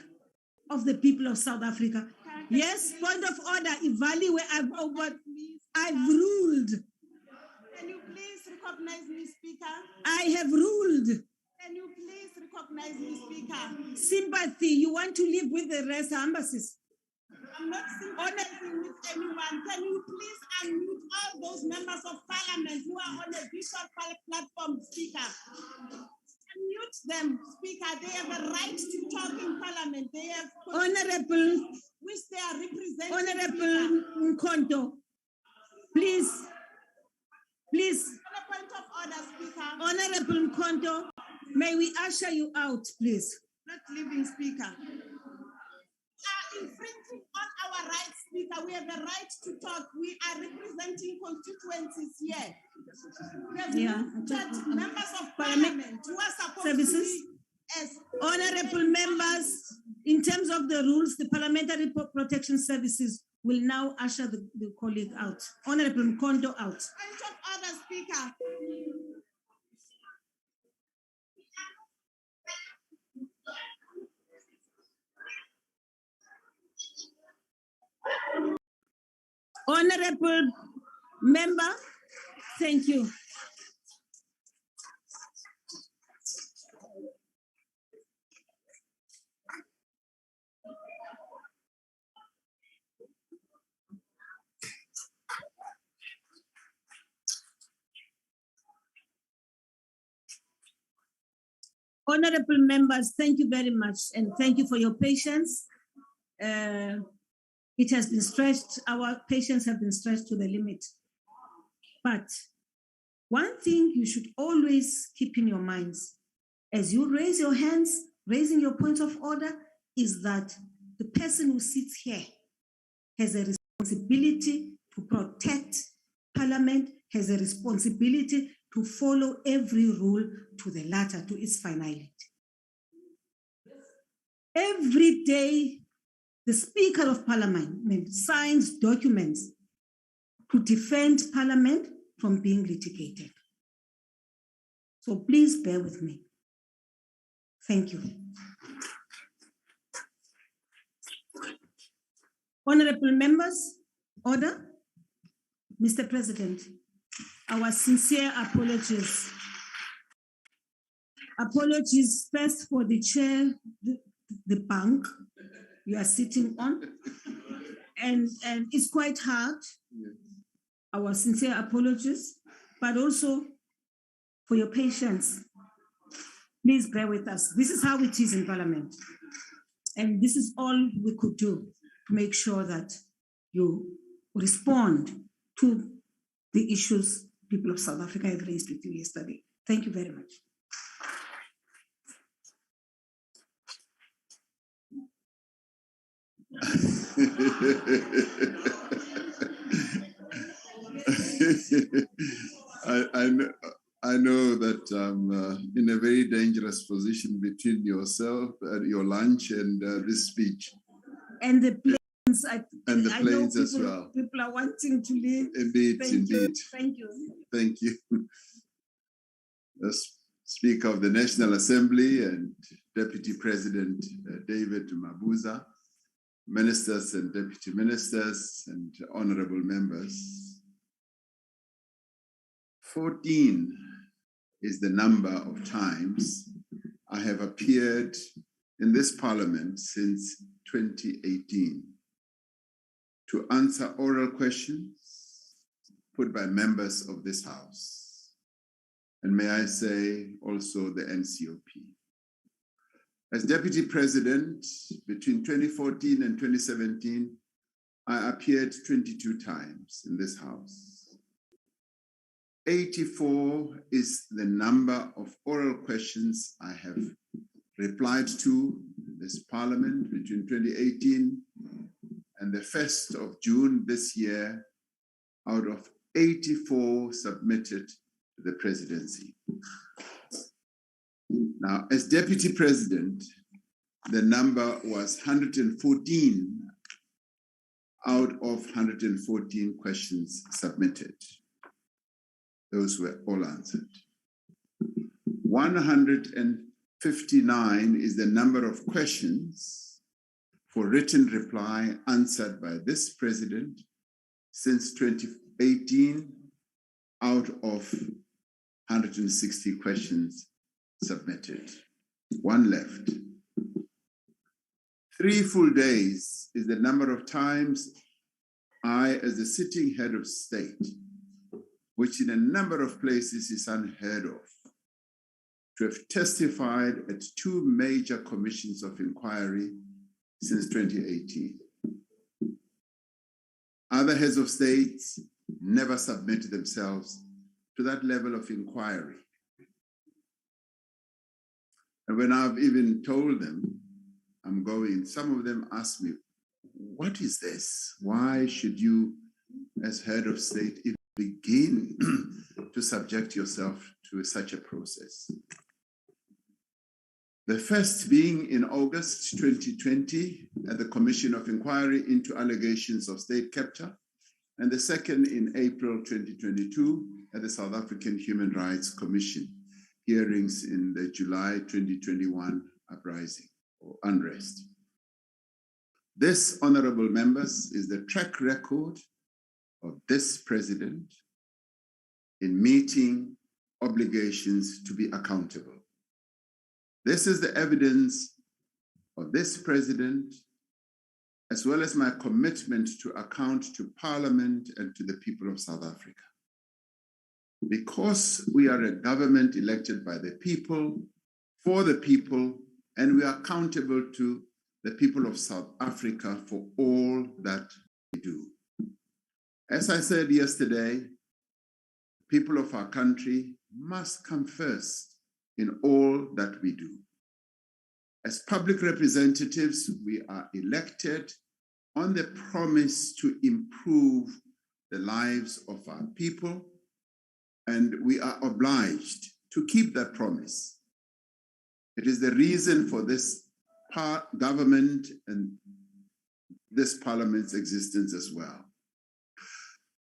of the people of South Africa. Yes, point of order, evaluate. I've ruled. Can you please recognize me, Speaker? I have ruled. Can you please recognize me, Speaker? Sympathy, you want to live with the rest embassies. I'm not sympathizing with anyone. Can you please unmute all those members of parliament who are on a visual platform, Speaker? Unmute them, Speaker. They have a right to talk in parliament. They have Honorable, which they are representing. Honorable Nkonto, please. On a point of order, Speaker. Honorable Nkonto, may we usher you out, please? Not leaving, Speaker. Infringing on our rights, Speaker. We have a right to talk. We are representing constituencies here. We have members of parliament who are supposed services. to be as honorable members, in terms of the rules, the Parliamentary Protection Services will now usher the colleague out. Honorable Mkondo out. Point of order, Speaker. Honorable member, thank you. Honorable members, thank you very much, and thank you for your patience. It has been stretched, our patience have been stretched to the limit. But one thing you should always keep in your minds, as you raise your hands, raising your points of order, is that the person who sits here has a responsibility to protect Parliament, has a responsibility to follow every rule to the letter, to its finality. Every day, the Speaker of Parliament signs documents to defend Parliament from being litigated. So please bear with me. Thank you. Honorable members, order. Mr. President, our sincere apologies. Apologies first for the chair, the bank you are sitting on, and it's quite hard. Our sincere apologies, but also for your patience. Please bear with us. This is how it is in Parliament. And this is all we could do to make sure that you respond to the issues people of South Africa have raised with you yesterday. Thank you very much. I know that I'm in a very dangerous position between yourself, your lunch, and this speech. And the planes. And the planes as well. People are wanting to leave. Indeed, indeed. Thank you. Thank you. As Speaker of the National Assembly and Deputy President David Mabuza, ministers and deputy ministers, and honorable members. 14 is the number of times I have appeared in this parliament since 2018 to answer oral questions put by members of this House. And may I say also the NCOP. As Deputy President, between 2014 and 2017, I appeared 22 times in this House. 84 is the number of oral questions I have replied to in this Parliament between 2018 and the 1st of June this year, out of 84 submitted to the presidency. Now, as Deputy President, the number was 114 out of 114 questions submitted. Those were all answered. 159 is the number of questions for written reply answered by this president since 2018 out of 160 questions submitted. One left. 3 full days is the number of times I, as the sitting head of state, which in a number of places is unheard of, to have testified at 2 major commissions of inquiry since 2018. Other heads of states never submitted themselves to that level of inquiry. And when I've even told them I'm going, some of them ask me, what is this? Why should you, as head of state, even begin to subject yourself to such a process? The first being in August 2020 at the Commission of Inquiry into allegations of state capture, and the second in April 2022 at the South African Human Rights Commission, hearings in the July 2021 uprising or unrest. This, honorable members, is the track record of this president in meeting obligations to be accountable. This is the evidence of this president, as well as my commitment to account to Parliament and to the people of South Africa. Because we are a government elected by the people, for the people, and we are accountable to the people of South Africa for all that we do. As I said yesterday, people of our country must come first in all that we do. As public representatives, we are elected on the promise to improve the lives of our people, and we are obliged to keep that promise. It is the reason for this government and this parliament's existence as well.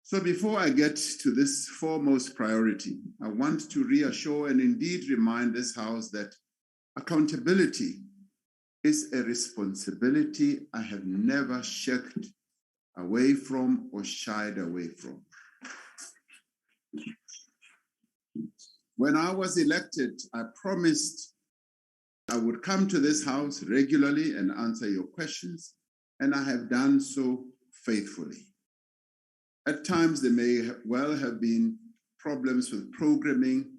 So before I get to this foremost priority, I want to reassure and indeed remind this House that accountability is a responsibility I have never shirked away from or shied away from. When I was elected, I promised I would come to this House regularly and answer your questions, and I have done so faithfully. At times, there may well have been problems with programming,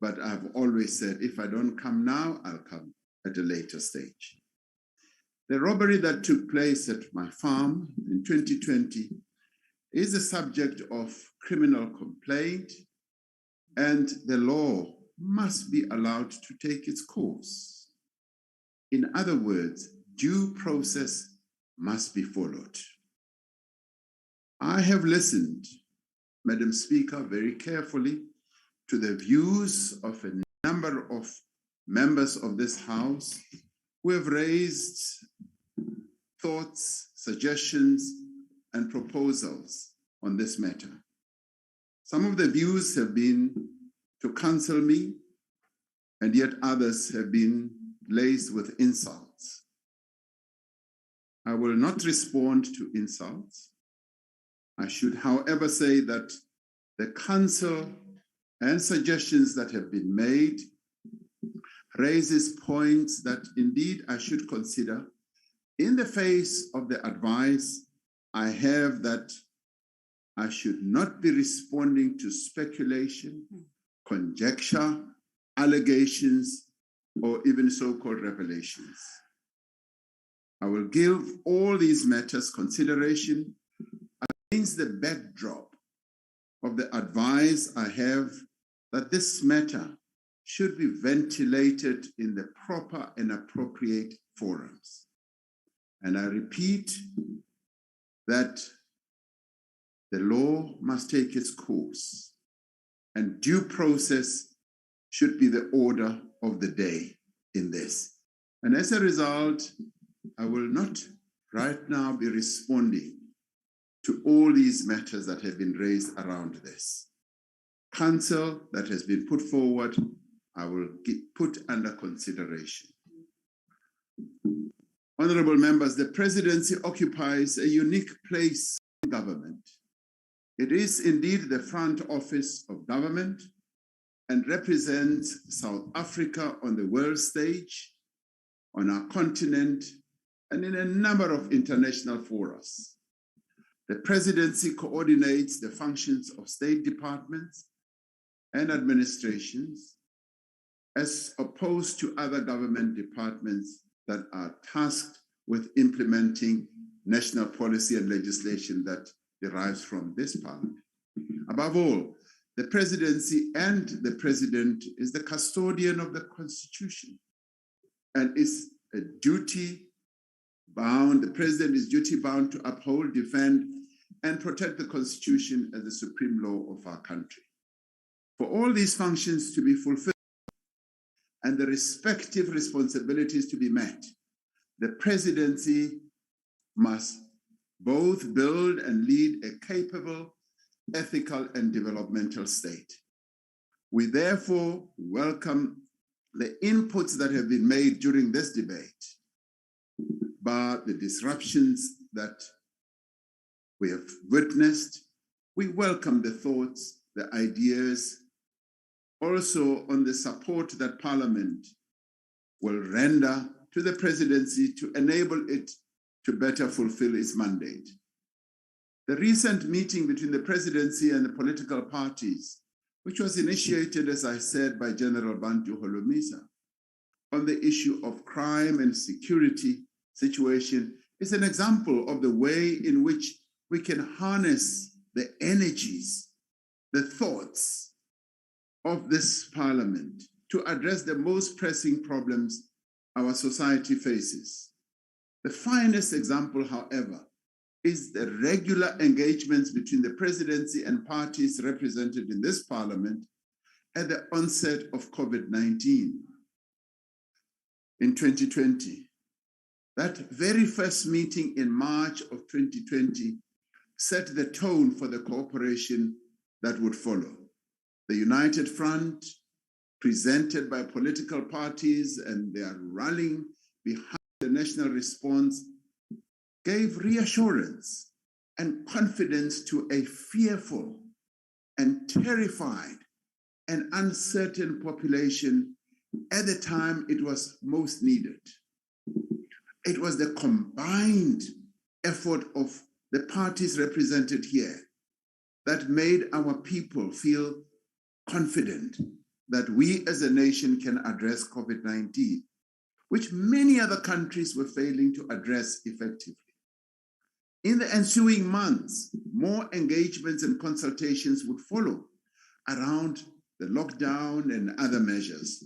but I've always said, if I don't come now, I'll come at a later stage. The robbery that took place at my farm in 2020 is the subject of criminal complaint, and the law must be allowed to take its course. In other words, due process must be followed. I have listened, Madam Speaker, very carefully to the views of a number of members of this House who have raised thoughts, suggestions, and proposals on this matter. Some of the views have been to counsel me, and yet others have been laced with insults. I will not respond to insults. I should, however, say that the counsel and suggestions that have been made raises points that indeed I should consider in the face of the advice I have that I should not be responding to speculation, conjecture, allegations, or even so-called revelations. I will give all these matters consideration against the backdrop of the advice I have that this matter should be ventilated in the proper and appropriate forums. And I repeat that the law must take its course, and due process should be the order of the day in this. And as a result, I will not right now be responding to all these matters that have been raised around this. Counsel that has been put forward, I will put under consideration. Honorable members, the presidency occupies a unique place in government. It is indeed the front office of government and represents South Africa on the world stage, on our continent, and in a number of international forums. The presidency coordinates the functions of state departments and administrations, as opposed to other government departments that are tasked with implementing national policy and legislation that derives from this parliament. Above all, the presidency and the president is the custodian of the Constitution and is a duty bound, the president is duty bound to uphold, defend, and protect the Constitution as the supreme law of our country. For all these functions to be fulfilled and the respective responsibilities to be met, the presidency must both build and lead a capable, ethical, and developmental state. We therefore welcome the inputs that have been made during this debate, but the disruptions that we have witnessed, we welcome the thoughts, the ideas, also on the support that Parliament will render to the presidency to enable it to better fulfill its mandate. The recent meeting between the presidency and the political parties, which was initiated, as I said, by General Bantu Holomisa, on the issue of crime and security situation, is an example of the way in which we can harness the energies, the thoughts of this parliament to address the most pressing problems our society faces. The finest example, however, is the regular engagements between the presidency and parties represented in this parliament at the onset of COVID-19 in 2020. That very first meeting in March of 2020 set the tone for the cooperation that would follow. The United Front, presented by political parties and their rallying behind the national response, gave reassurance and confidence to a fearful and terrified and uncertain population at the time it was most needed. It was the combined effort of the parties represented here that made our people feel confident that we as a nation can address COVID-19, which many other countries were failing to address effectively. In the ensuing months, more engagements and consultations would follow around the lockdown and other measures.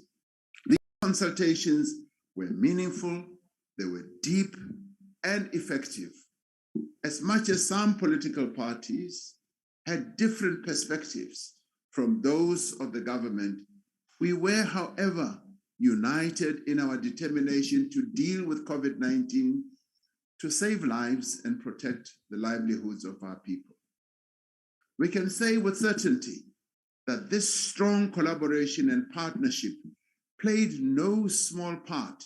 These consultations were meaningful, they were deep and effective. As much as some political parties had different perspectives from those of the government, we were, however, united in our determination to deal with COVID-19, to save lives and protect the livelihoods of our people. We can say with certainty that this strong collaboration and partnership played no small part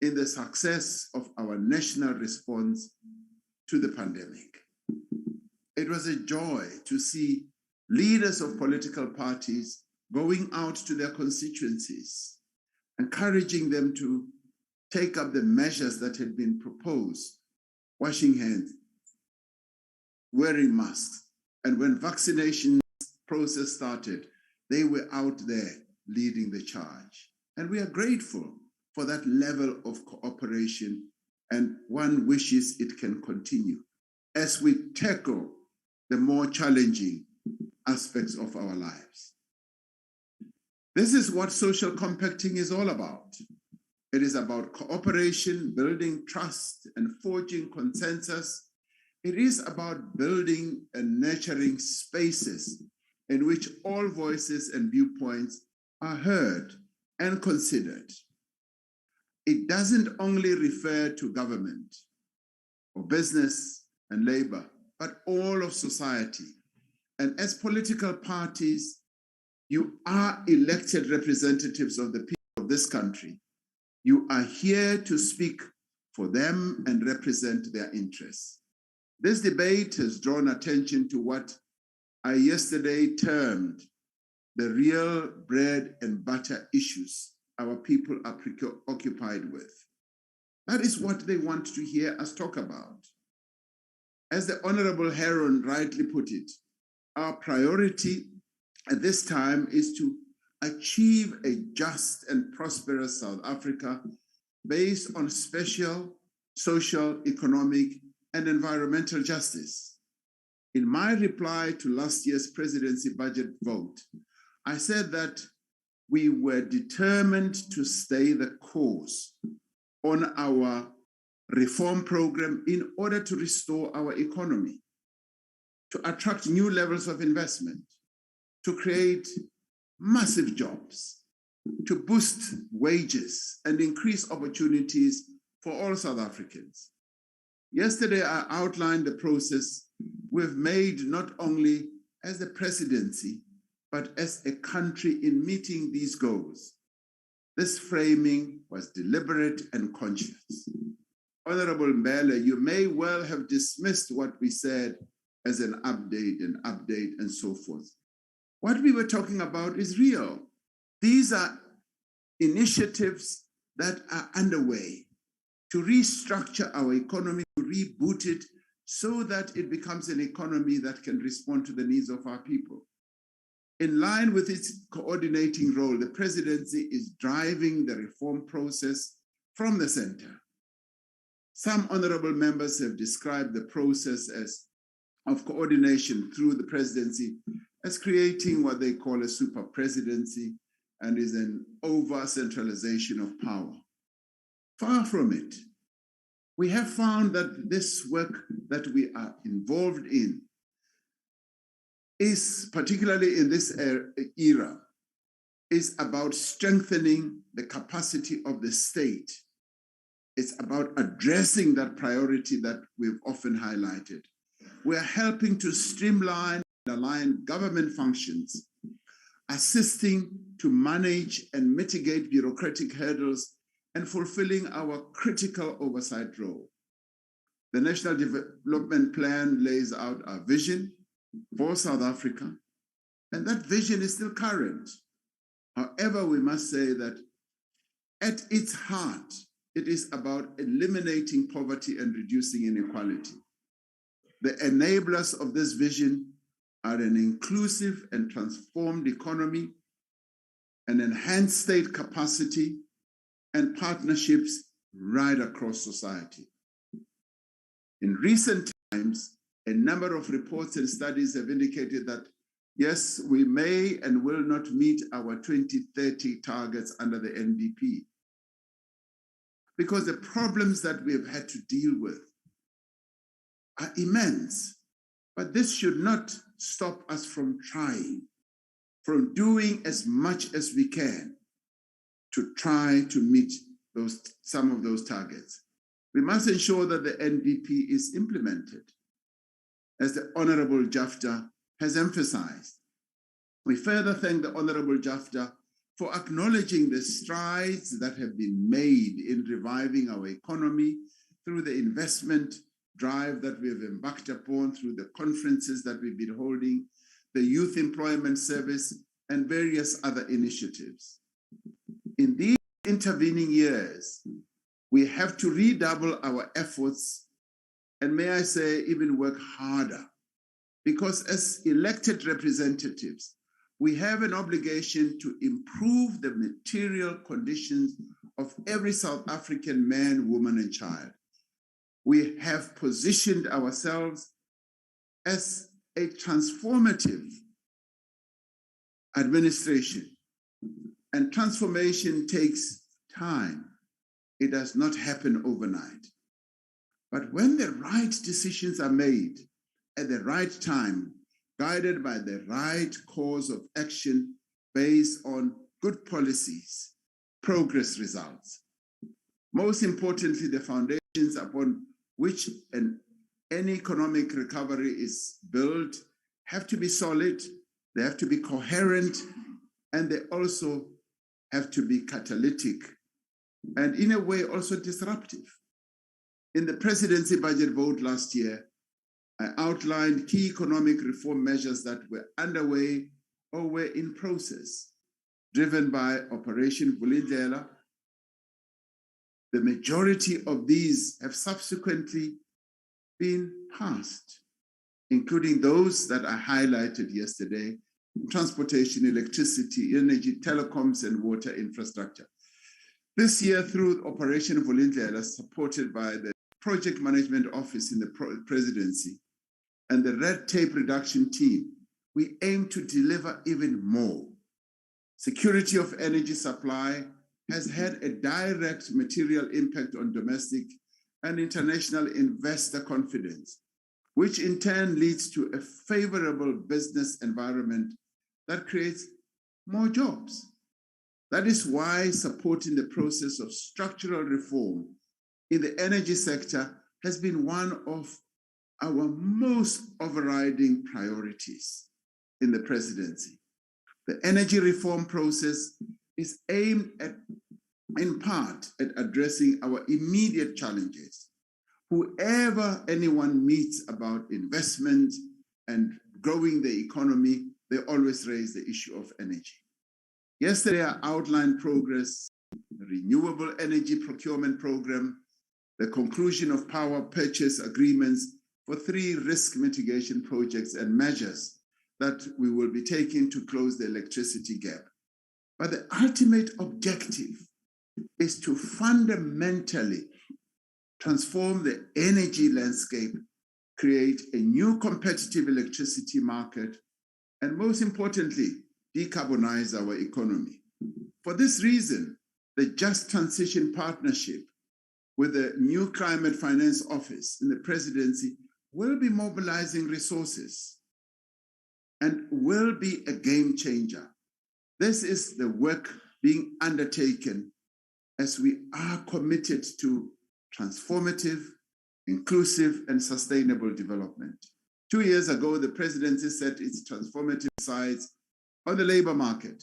in the success of our national response to the pandemic. It was a joy to see leaders of political parties going out to their constituencies, encouraging them to take up the measures that had been proposed, washing hands, wearing masks. And when vaccination process started, they were out there leading the charge. And we are grateful for that level of cooperation, and one wishes it can continue as we tackle the more challenging aspects of our lives. This is what social compacting is all about. It is about cooperation, building trust, and forging consensus. It is about building and nurturing spaces in which all voices and viewpoints are heard and considered. It doesn't only refer to government or business and labor, but all of society. And as political parties, you are elected representatives of the people of this country. You are here to speak for them and represent their interests. This debate has drawn attention to what I yesterday termed the real bread and butter issues our people are preoccupied with. That is what they want to hear us talk about. As the Honorable Heron rightly put it, our priority at this time is to achieve a just and prosperous South Africa based on special, social, economic, and environmental justice. In my reply to last year's presidency budget vote, I said that we were determined to stay the course on our reform program in order to restore our economy, to attract new levels of investment, to create massive jobs, to boost wages and increase opportunities for all South Africans. Yesterday, I outlined the process we've made not only as the presidency, but as a country in meeting these goals. This framing was deliberate and conscious. Honorable Mbele, you may well have dismissed what we said as an update and so forth. What we were talking about is real. These are initiatives that are underway to restructure our economy, to reboot it so that it becomes an economy that can respond to the needs of our people. In line with its coordinating role, the presidency is driving the reform process from the center. Some honorable members have described the process of coordination through the presidency as creating what they call a super presidency and is an over-centralization of power. Far from it. We have found that this work that we are involved in is, particularly in this era, is about strengthening the capacity of the state. It's about addressing that priority that we've often highlighted. We're helping to streamline and align government functions, assisting to manage and mitigate bureaucratic hurdles, and fulfilling our critical oversight role. The National Development Plan lays out our vision for South Africa, and that vision is still current. However, we must say that at its heart, it is about eliminating poverty and reducing inequality. The enablers of this vision are an inclusive and transformed economy, an enhanced state capacity, and partnerships right across society. In recent times, A number of reports and studies have indicated that, yes, we may and will not meet our 2030 targets under the NDP, because the problems that we have had to deal with are immense. But this should not stop us from trying, from doing as much as we can to try to meet some of those targets. We must ensure that the NDP is implemented, as the Honorable Jafta has emphasized. We further thank the Honorable Jafta for acknowledging the strides that have been made in reviving our economy through the investment drive that we have embarked upon, through the conferences that we've been holding, the Youth Employment Service, and various other initiatives. In these intervening years, we have to redouble our efforts, and may I say, even work harder, because as elected representatives, we have an obligation to improve the material conditions of every South African man, woman, and child. We have positioned ourselves as a transformative administration, and transformation takes time. It does not happen overnight. But when the right decisions are made at the right time, guided by the right course of action based on good policies, progress results. Most importantly, the foundations upon which any economic recovery is built have to be solid, they have to be coherent, and they also have to be catalytic, and in a way also disruptive. In the presidency budget vote last year, I outlined key economic reform measures that were underway or were in process, driven by Operation Vulindlela. The majority of these have subsequently been passed, including those that I highlighted yesterday: transportation, electricity, energy, telecoms, and water infrastructure. This year, through Operation Vulindlela, supported by the Project Management Office in the Presidency and the Red Tape Reduction Team, we aim to deliver even more. Security of energy supply has had a direct material impact on domestic and international investor confidence, which in turn leads to a favorable business environment that creates more jobs. That is why supporting the process of structural reform in the energy sector has been one of our most overriding priorities in the presidency. The energy reform process is aimed at, in part, at addressing our immediate challenges. Whoever anyone meets about investment and growing the economy, they always raise the issue of energy. Yesterday, I outlined progress, the renewable energy procurement program, the conclusion of power purchase agreements for 3 risk mitigation projects and measures that we will be taking to close the electricity gap. But the ultimate objective is to fundamentally transform the energy landscape, create a new competitive electricity market, and most importantly, decarbonize our economy. For this reason, the Just Transition Partnership with the new Climate Finance Office in the Presidency will be mobilizing resources and will be a game changer. This is the work being undertaken as we are committed to transformative, inclusive, and sustainable development. 2 years ago, the presidency set its transformative sights on the labor market.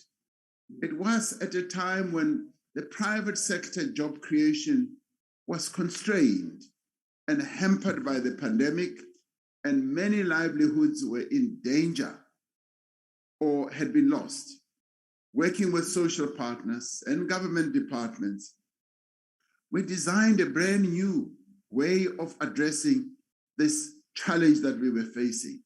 It was at a time when the private sector job creation was constrained and hampered by the pandemic, and many livelihoods were in danger or had been lost. Working with social partners and government departments, we designed a brand new way of addressing this challenge that we were facing.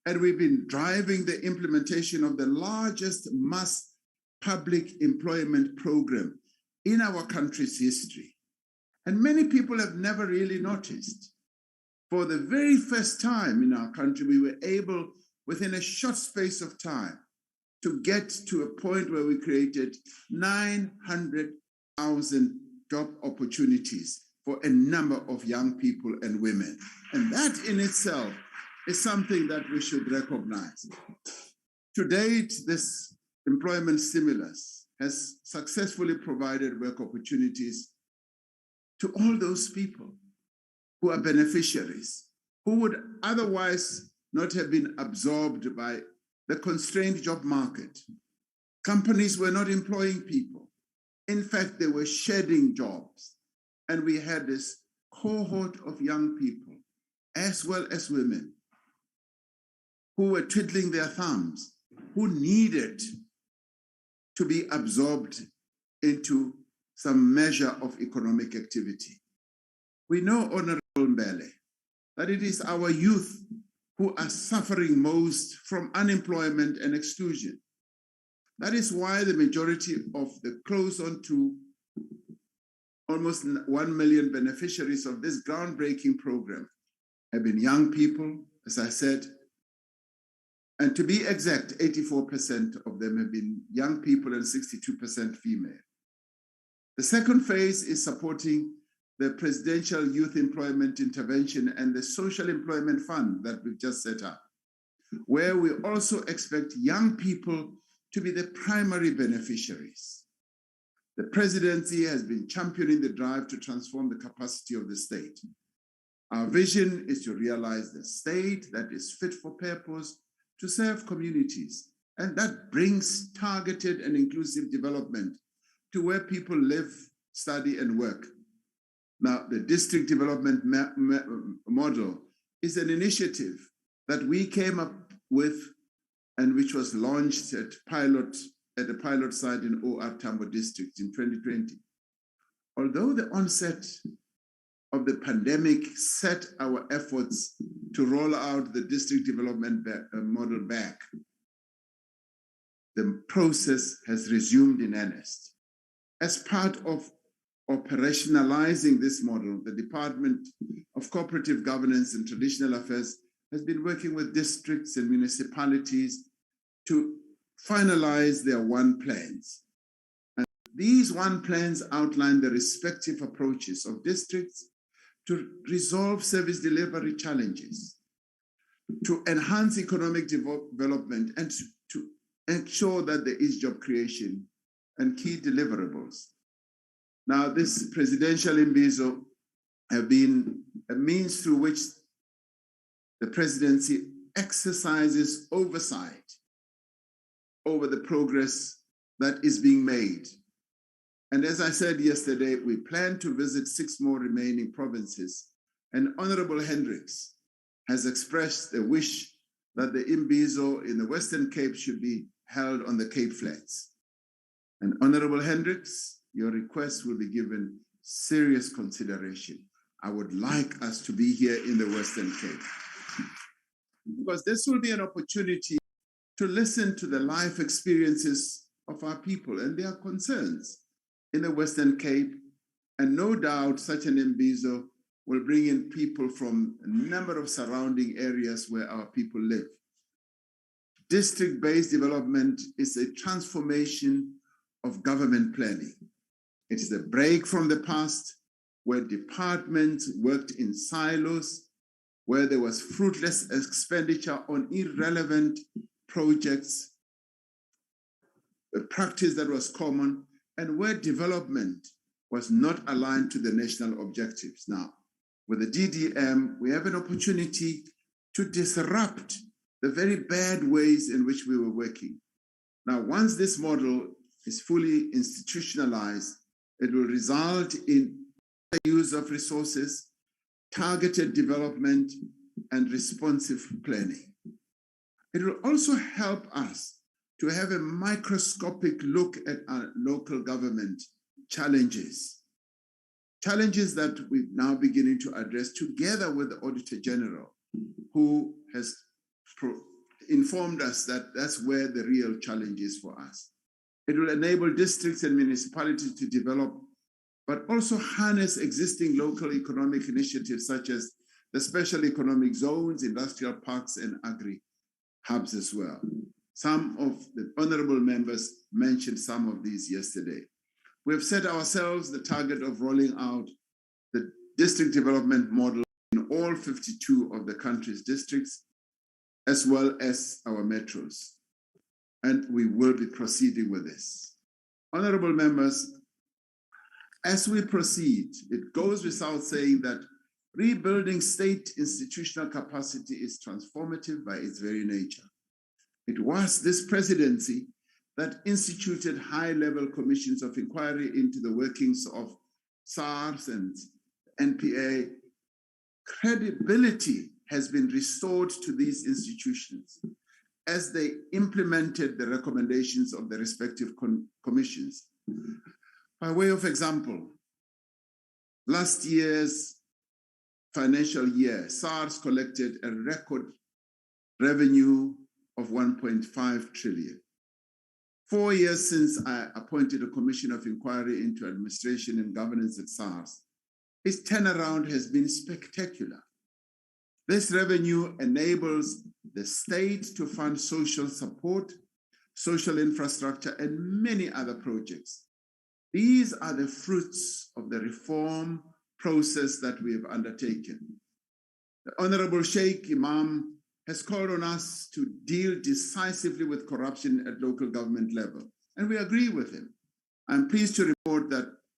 And we've been driving the implementation of the largest mass public employment program in our country's history. And many people have never really noticed. For the very first time in our country, we were able, within a short space of time, to get to a point where we created 900,000 job opportunities for a number of young people and women. And that in itself is something that we should recognize. To date, this employment stimulus has successfully provided work opportunities to all those people who are beneficiaries, who would otherwise not have been absorbed by the constrained job market. Companies were not employing people. In fact, they were shedding jobs. And we had this cohort of young people, as well as women, who were twiddling their thumbs, who needed to be absorbed into some measure of economic activity. We know, Honorable Mbele, that it is our youth who are suffering most from unemployment and exclusion. That is why the majority of the close on to almost 1 million beneficiaries of this groundbreaking program have been young people, as I said, and to be exact, 84% of them have been young people and 62% female. The second phase is supporting the Presidential Youth Employment Intervention and the Social Employment Fund that we've just set up, where we also expect young people to be the primary beneficiaries. The presidency has been championing the drive to transform the capacity of the state. Our vision is to realize the state that is fit for purpose to serve communities, and that brings targeted and inclusive development to where people live, study, and work. Now, the district development model is an initiative that we came up with and which was launched at a pilot site in OR Tambo district in 2020. Although the onset of the pandemic set our efforts to roll out the district development model back, the process has resumed in earnest. As part of operationalizing this model, the Department of Cooperative Governance and Traditional Affairs has been working with districts and municipalities to finalize their one plans. And these one plans outline the respective approaches of districts to resolve service delivery challenges, to enhance economic development, and to ensure that there is job creation and key deliverables. Now, this presidential imbizo have been a means through which the presidency exercises oversight over the progress that is being made. And as I said yesterday, we plan to visit 6 more remaining provinces. And Honorable Hendricks has expressed a wish that the imbizo in the Western Cape should be held on the Cape Flats. And Honorable Hendricks, your request will be given serious consideration. I would like us to be here in the Western Cape, because this will be an opportunity to listen to the life experiences of our people and their concerns in the Western Cape. And no doubt such an imbizo will bring in people from a number of surrounding areas where our people live. District-based development is a transformation of government planning. It's the break from the past where departments worked in silos, where there was fruitless expenditure on irrelevant projects, a practice that was common, and where development was not aligned to the national objectives. Now, with the DDM, we have an opportunity to disrupt the very bad ways in which we were working. Now, once this model is fully institutionalized, it will result in the use of resources, targeted development, and responsive planning. It will also help us to have a microscopic look at our local government challenges that we're now beginning to address together with the Auditor General, who has informed us that that's where the real challenge is for us. It will enable districts and municipalities to develop, but also harness existing local economic initiatives such as the special economic zones, industrial parks, and agri-hubs as well. Some of the honorable members mentioned some of these yesterday. We have set ourselves the target of rolling out the district development model in all 52 of the country's districts, as well as our metros. And we will be proceeding with this. Honorable members, as we proceed, it goes without saying that rebuilding state institutional capacity is transformative by its very nature. It was this presidency that instituted high-level commissions of inquiry into the workings of SARS and NPA. Credibility has been restored to these institutions as they implemented the recommendations of the respective commissions. By way of example, last year's financial year, SARS collected a record revenue of 1.5 trillion. 4 years since I appointed a commission of inquiry into administration and governance at SARS, its turnaround has been spectacular. This revenue enables the state to fund social support, social infrastructure, and many other projects. These are the fruits of the reform process that we have undertaken. The Honorable Sheikh Imam has called on us to deal decisively with corruption at local government level, and we agree with him. I'm pleased to report that